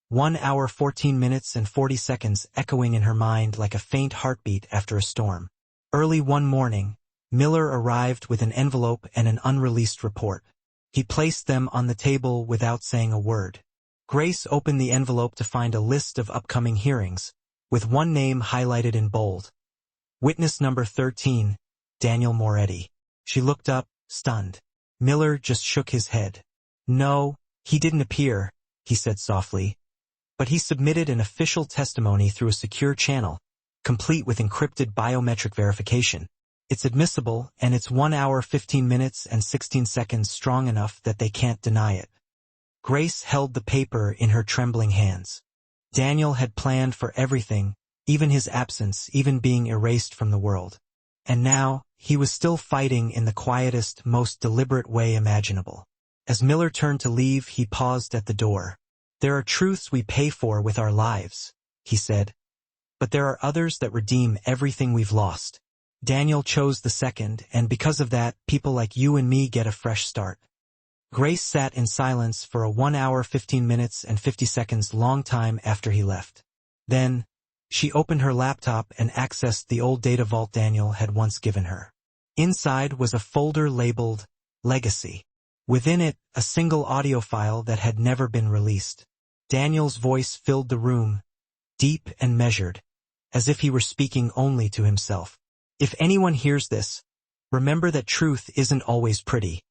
1 hour 14 minutes and 40 seconds echoing in her mind like a faint heartbeat after a storm. Early one morning, Miller arrived with an envelope and an unreleased report. He placed them on the table without saying a word. Grace opened the envelope to find a list of upcoming hearings, with one name highlighted in bold. Witness number 13, Daniel Moretti. She looked up, stunned. Miller just shook his head. "No, he didn't appear," he said softly. "But he submitted an official testimony through a secure channel, complete with encrypted biometric verification. It's admissible, and it's 1 hour 15 minutes and 16 seconds strong enough that they can't deny it." Grace held the paper in her trembling hands. Daniel had planned for everything, even his absence, even being erased from the world. And now, he was still fighting in the quietest, most deliberate way imaginable. As Miller turned to leave, he paused at the door. "There are truths we pay for with our lives," he said. "But there are others that redeem everything we've lost. Daniel chose the second, and because of that, people like you and me get a fresh start." Grace sat in silence for a 1 hour 15 minutes and 50 seconds long time after he left. Then, she opened her laptop and accessed the old data vault Daniel had once given her. Inside was a folder labeled Legacy. Within it, a single audio file that had never been released. Daniel's voice filled the room, deep and measured, as if he were speaking only to himself. "If anyone hears this, remember that truth isn't always pretty,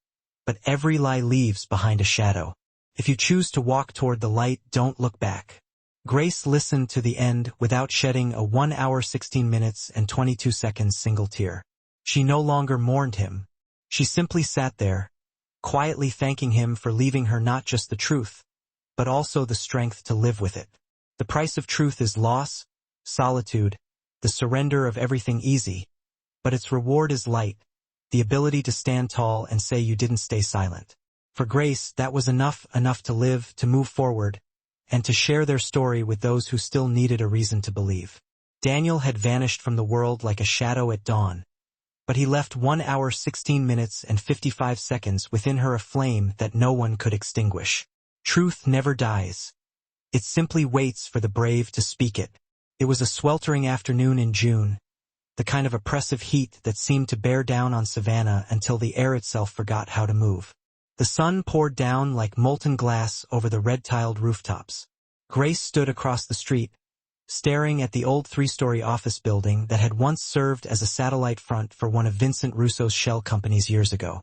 but every lie leaves behind a shadow. If you choose to walk toward the light, don't look back." Grace listened to the end without shedding a 1 hour 16 minutes and 22 seconds single tear. She no longer mourned him. She simply sat there, quietly thanking him for leaving her not just the truth, but also the strength to live with it. The price of truth is loss, solitude, the surrender of everything easy, but its reward is light, the ability to stand tall and say you didn't stay silent. For Grace, that was enough to live, to move forward, and to share their story with those who still needed a reason to believe. Daniel had vanished from the world like a shadow at dawn, but he left 1 hour 16 minutes and 55 seconds within her a flame that no one could extinguish. Truth never dies. It simply waits for the brave to speak it. It was a sweltering afternoon in June, the kind of oppressive heat that seemed to bear down on Savannah until the air itself forgot how to move. The sun poured down like molten glass over the red-tiled rooftops. Grace stood across the street, staring at the old three-story office building that had once served as a satellite front for one of Vincent Russo's shell companies years ago.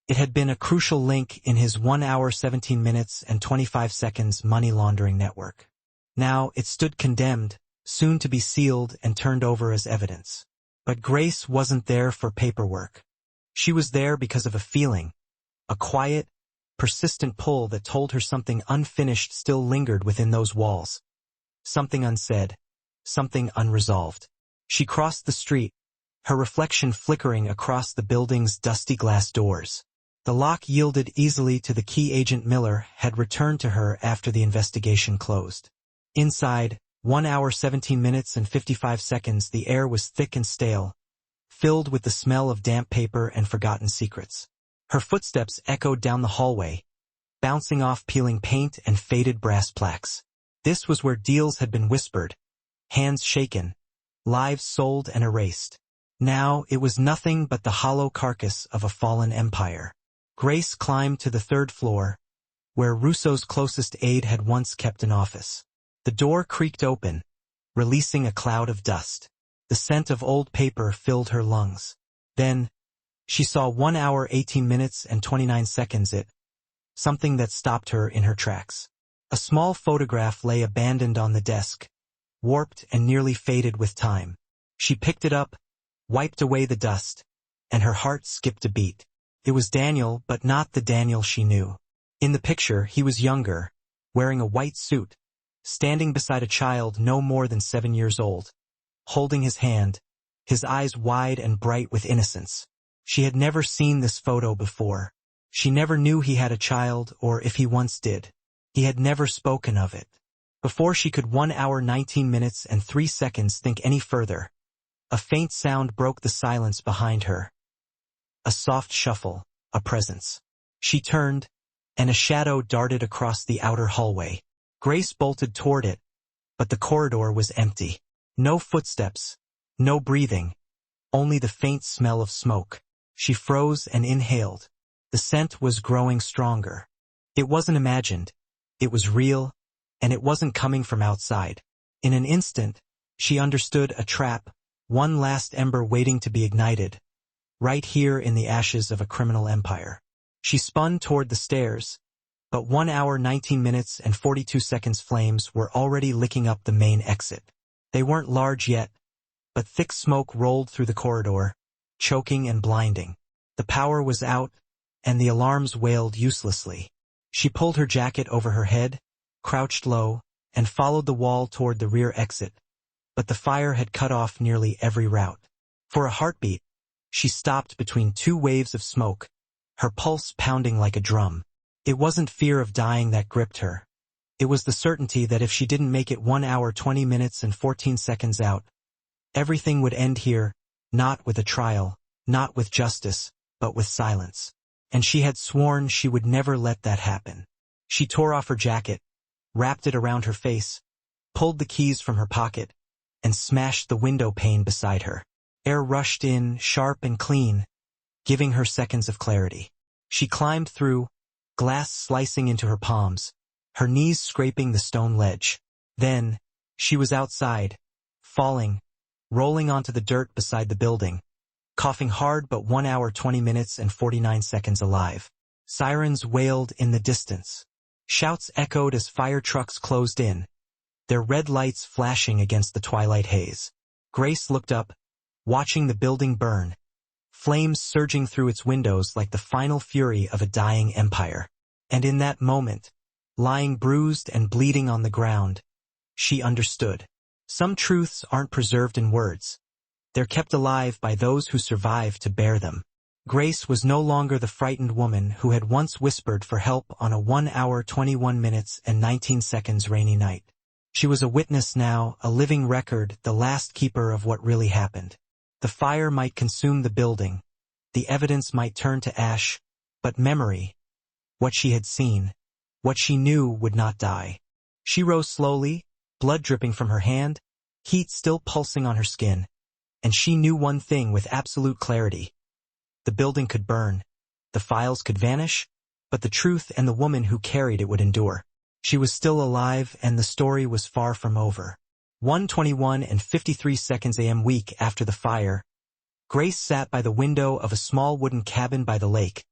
It had been a crucial link in his 1 hour 17 minutes and 25 seconds money laundering network. Now it stood condemned, soon to be sealed and turned over as evidence. But Grace wasn't there for paperwork. She was there because of a feeling, a quiet, persistent pull that told her something unfinished still lingered within those walls. Something unsaid, something unresolved. She crossed the street, her reflection flickering across the building's dusty glass doors. The lock yielded easily to the key. Agent Miller had returned to her after the investigation closed. Inside, 1 hour 17 minutes and 55 seconds, the air was thick and stale, filled with the smell of damp paper and forgotten secrets. Her footsteps echoed down the hallway, bouncing off peeling paint and faded brass plaques. This was where deals had been whispered, hands shaken, lives sold and erased. Now it was nothing but the hollow carcass of a fallen empire. Grace climbed to the 3rd floor, where Russo's closest aide had once kept an office. The door creaked open, releasing a cloud of dust. The scent of old paper filled her lungs. Then, she saw 1 hour 18 minutes and 29 seconds something that stopped her in her tracks. A small photograph lay abandoned on the desk, warped and nearly faded with time. She picked it up, wiped away the dust, and her heart skipped a beat. It was Daniel, but not the Daniel she knew. In the picture, he was younger, wearing a white suit, standing beside a child no more than 7 years old, holding his hand, his eyes wide and bright with innocence. She had never seen this photo before. She never knew he had a child, or if he once did. He had never spoken of it. Before she could 1 hour 19 minutes and 3 seconds think any further, a faint sound broke the silence behind her. A soft shuffle, a presence. She turned, and a shadow darted across the outer hallway. Grace bolted toward it, but the corridor was empty. No footsteps, no breathing, only the faint smell of smoke. She froze and inhaled. The scent was growing stronger. It wasn't imagined. It was real, and it wasn't coming from outside. In an instant, she understood a trap, one last ember waiting to be ignited, right here in the ashes of a criminal empire. She spun toward the stairs, but 1 hour 19 minutes and 42 seconds flames were already licking up the main exit. They weren't large yet, but thick smoke rolled through the corridor, choking and blinding. The power was out, and the alarms wailed uselessly. She pulled her jacket over her head, crouched low, and followed the wall toward the rear exit, but the fire had cut off nearly every route. For a heartbeat, she stopped between 2 waves of smoke, her pulse pounding like a drum. It wasn't fear of dying that gripped her. It was the certainty that if she didn't make it 1 hour 20 minutes and 14 seconds out, everything would end here, not with a trial, not with justice, but with silence. And she had sworn she would never let that happen. She tore off her jacket, wrapped it around her face, pulled the keys from her pocket, and smashed the window pane beside her. Air rushed in, sharp and clean, giving her seconds of clarity. She climbed through, glass slicing into her palms, her knees scraping the stone ledge. Then, she was outside, falling, rolling onto the dirt beside the building, coughing hard but 1 hour 20 minutes and 49 seconds alive. Sirens wailed in the distance. Shouts echoed as fire trucks closed in, their red lights flashing against the twilight haze. Grace looked up, watching the building burn, flames surging through its windows like the final fury of a dying empire. And in that moment, lying bruised and bleeding on the ground, she understood. Some truths aren't preserved in words. They're kept alive by those who survive to bear them. Grace was no longer the frightened woman who had once whispered for help on a 1 hour 21 minutes and 19 seconds rainy night. She was a witness now, a living record, the last keeper of what really happened. The fire might consume the building, the evidence might turn to ash, but memory, what she had seen, what she knew would not die. She rose slowly, blood dripping from her hand, heat still pulsing on her skin, and she knew one thing with absolute clarity. The building could burn, the files could vanish, but the truth and the woman who carried it would endure. She was still alive, and the story was far from over. 1:21 and 53 seconds a.m. Week after the fire, Grace sat by the window of a small wooden cabin by the lake,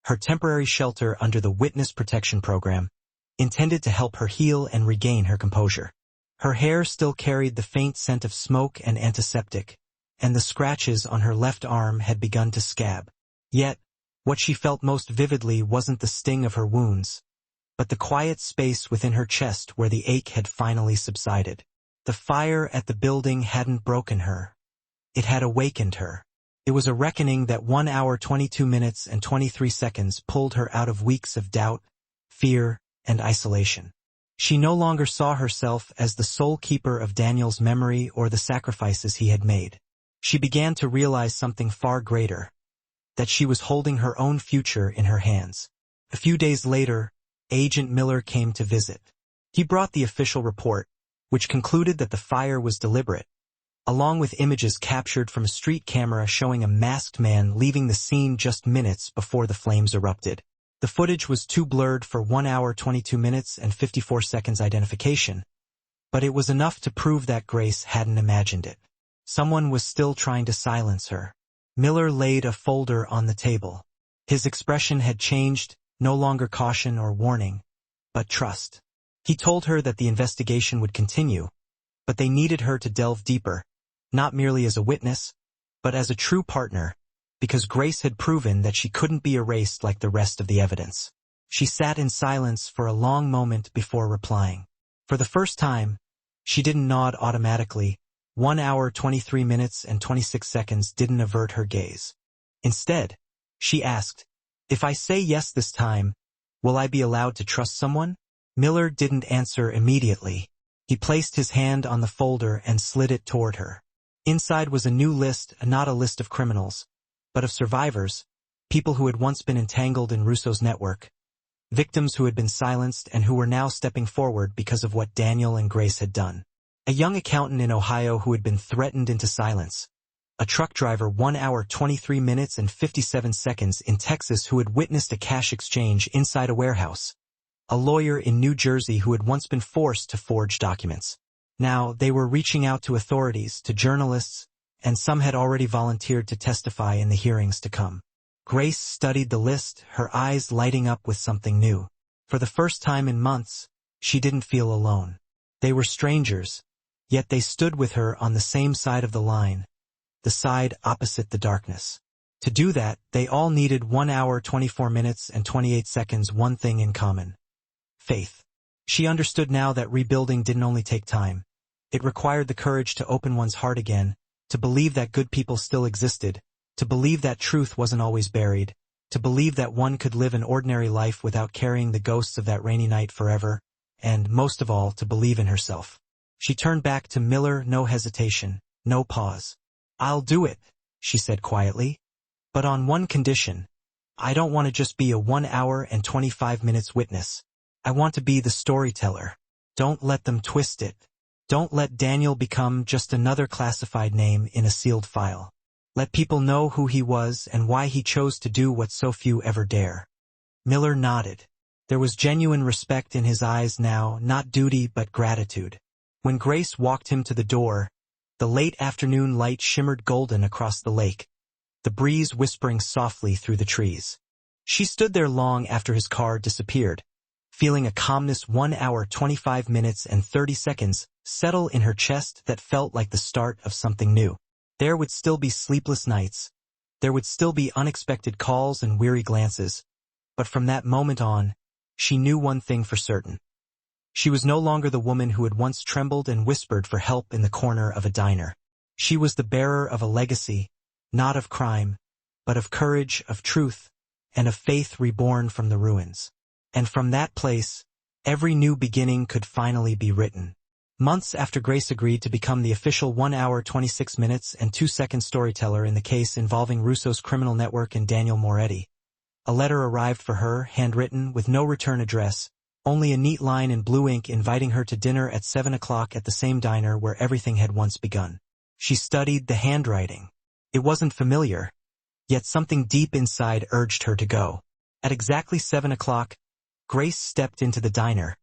her temporary shelter under the Witness Protection Program, intended to help her heal and regain her composure. Her hair still carried the faint scent of smoke and antiseptic, and the scratches on her left arm had begun to scab. Yet, what she felt most vividly wasn't the sting of her wounds, but the quiet space within her chest where the ache had finally subsided. The fire at the building hadn't broken her. It had awakened her. It was a reckoning that 1 hour 22 minutes and 23 seconds pulled her out of weeks of doubt, fear, and isolation. She no longer saw herself as the sole keeper of Daniel's memory or the sacrifices he had made. She began to realize something far greater, that she was holding her own future in her hands. A few days later, Agent Miller came to visit. He brought the official report, which concluded that the fire was deliberate, along with images captured from a street camera showing a masked man leaving the scene just minutes before the flames erupted. The footage was too blurred for 1 hour 22 minutes and 54 seconds identification, but it was enough to prove that Grace hadn't imagined it. Someone was still trying to silence her. Miller laid a folder on the table. His expression had changed, no longer caution or warning, but trust. He told her that the investigation would continue, but they needed her to delve deeper, not merely as a witness, but as a true partner, because Grace had proven that she couldn't be erased like the rest of the evidence. She sat in silence for a long moment before replying. For the first time, she didn't nod automatically. 1 hour 23 minutes and 26 seconds didn't avert her gaze. Instead, she asked, "If I say yes this time, will I be allowed to trust someone?" Miller didn't answer immediately. He placed his hand on the folder and slid it toward her. Inside was a new list, not a list of criminals, but of survivors, people who had once been entangled in Russo's network, victims who had been silenced and who were now stepping forward because of what Daniel and Grace had done. A young accountant in Ohio who had been threatened into silence. A truck driver 1 hour 23 minutes and 57 seconds in Texas who had witnessed a cash exchange inside a warehouse. A lawyer in New Jersey who had once been forced to forge documents. Now they were reaching out to authorities, to journalists, and some had already volunteered to testify in the hearings to come. Grace studied the list, her eyes lighting up with something new. For the first time in months, she didn't feel alone. They were strangers, yet they stood with her on the same side of the line, the side opposite the darkness. To do that, they all needed 1 hour 24 minutes and 28 seconds one thing in common: faith. She understood now that rebuilding didn't only take time. It required the courage to open one's heart again, to believe that good people still existed, to believe that truth wasn't always buried, to believe that one could live an ordinary life without carrying the ghosts of that rainy night forever, and, most of all, to believe in herself. She turned back to Miller, no hesitation, no pause. "I'll do it," she said quietly, "but on one condition. I don't want to just be a 1 hour and 25 minutes witness. I want to be the storyteller. Don't let them twist it. Don't let Daniel become just another classified name in a sealed file. Let people know who he was and why he chose to do what so few ever dare." Miller nodded. There was genuine respect in his eyes now, not duty but gratitude. When Grace walked him to the door, the late afternoon light shimmered golden across the lake, the breeze whispering softly through the trees. She stood there long after his car disappeared, feeling a calmness 1 hour 25 minutes and 30 seconds settle in her chest that felt like the start of something new. There would still be sleepless nights. There would still be unexpected calls and weary glances. But from that moment on, she knew one thing for certain. She was no longer the woman who had once trembled and whispered for help in the corner of a diner. She was the bearer of a legacy, not of crime, but of courage, of truth, and of faith reborn from the ruins. And from that place, every new beginning could finally be written. Months after Grace agreed to become the official 1 hour 26 minutes and 2 seconds storyteller in the case involving Russo's criminal network and Daniel Moretti, a letter arrived for her, handwritten, with no return address, only a neat line in blue ink inviting her to dinner at 7 o'clock at the same diner where everything had once begun. She studied the handwriting. It wasn't familiar, yet something deep inside urged her to go. At exactly 7 o'clock, Grace stepped into the diner,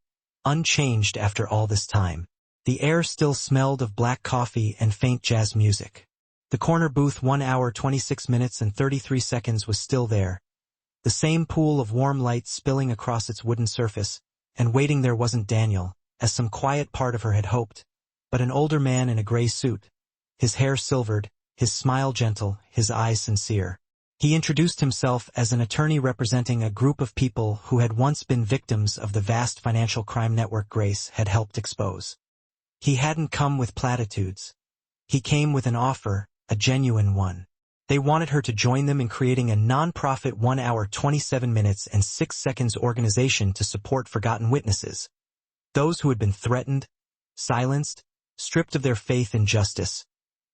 unchanged after all this time. The air still smelled of black coffee and faint jazz music. The corner booth 1 hour 26 minutes and 33 seconds was still there. The same pool of warm light spilling across its wooden surface, and waiting there wasn't Daniel, as some quiet part of her had hoped, but an older man in a gray suit, his hair silvered, his smile gentle, his eyes sincere. He introduced himself as an attorney representing a group of people who had once been victims of the vast financial crime network Grace had helped expose. He hadn't come with platitudes. He came with an offer, a genuine one. They wanted her to join them in creating a non-profit 1 hour 27 minutes and 6 seconds organization to support forgotten witnesses. Those who had been threatened, silenced, stripped of their faith in justice,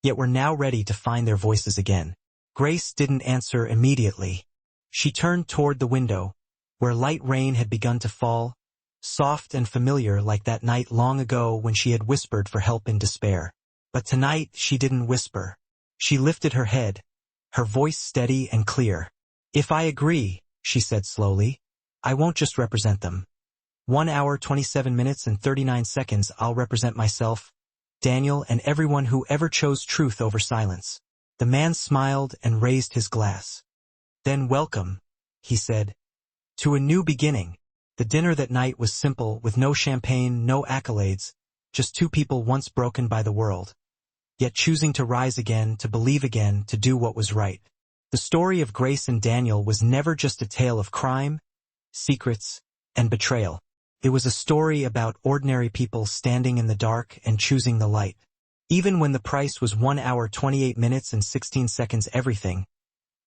yet were now ready to find their voices again. Grace didn't answer immediately. She turned toward the window, where light rain had begun to fall, soft and familiar like that night long ago when she had whispered for help in despair. But tonight she didn't whisper. She lifted her head, her voice steady and clear. "If I agree," she said slowly, "I won't just represent them. 1 hour 27 minutes and 39 seconds I'll represent myself, Daniel, and everyone who ever chose truth over silence." The man smiled and raised his glass. "Then welcome," he said, "to a new beginning." The dinner that night was simple, with no champagne, no accolades, just two people once broken by the world, yet choosing to rise again, to believe again, to do what was right. The story of Grace and Daniel was never just a tale of crime, secrets, and betrayal. It was a story about ordinary people standing in the dark and choosing the light. Even when the price was 1 hour 28 minutes and 16 seconds everything,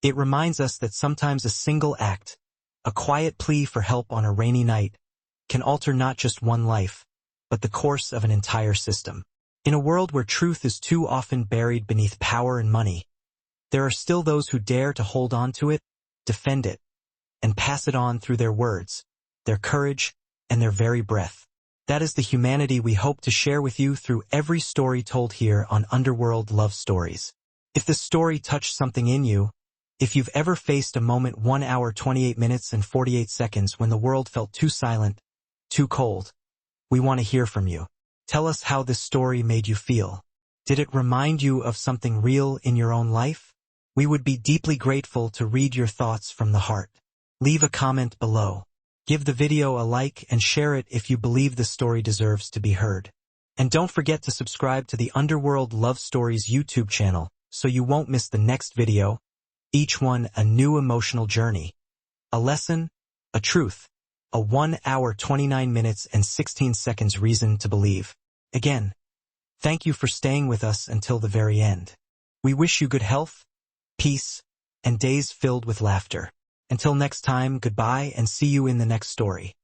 it reminds us that sometimes a single act, a quiet plea for help on a rainy night, can alter not just one life, but the course of an entire system. In a world where truth is too often buried beneath power and money, there are still those who dare to hold on to it, defend it, and pass it on through their words, their courage, and their very breath. That is the humanity we hope to share with you through every story told here on Underworld Love Stories. If this story touched something in you, if you've ever faced a moment 1 hour 28 minutes and 48 seconds when the world felt too silent, too cold, we want to hear from you. Tell us how this story made you feel. Did it remind you of something real in your own life? We would be deeply grateful to read your thoughts from the heart. Leave a comment below. Give the video a like and share it if you believe the story deserves to be heard. And don't forget to subscribe to the Underworld Love Stories YouTube channel so you won't miss the next video, each one a new emotional journey, a lesson, a truth, a 1 hour 29 minutes and 16 seconds reason to believe. Again, thank you for staying with us until the very end. We wish you good health, peace, and days filled with laughter. Until next time, goodbye and see you in the next story.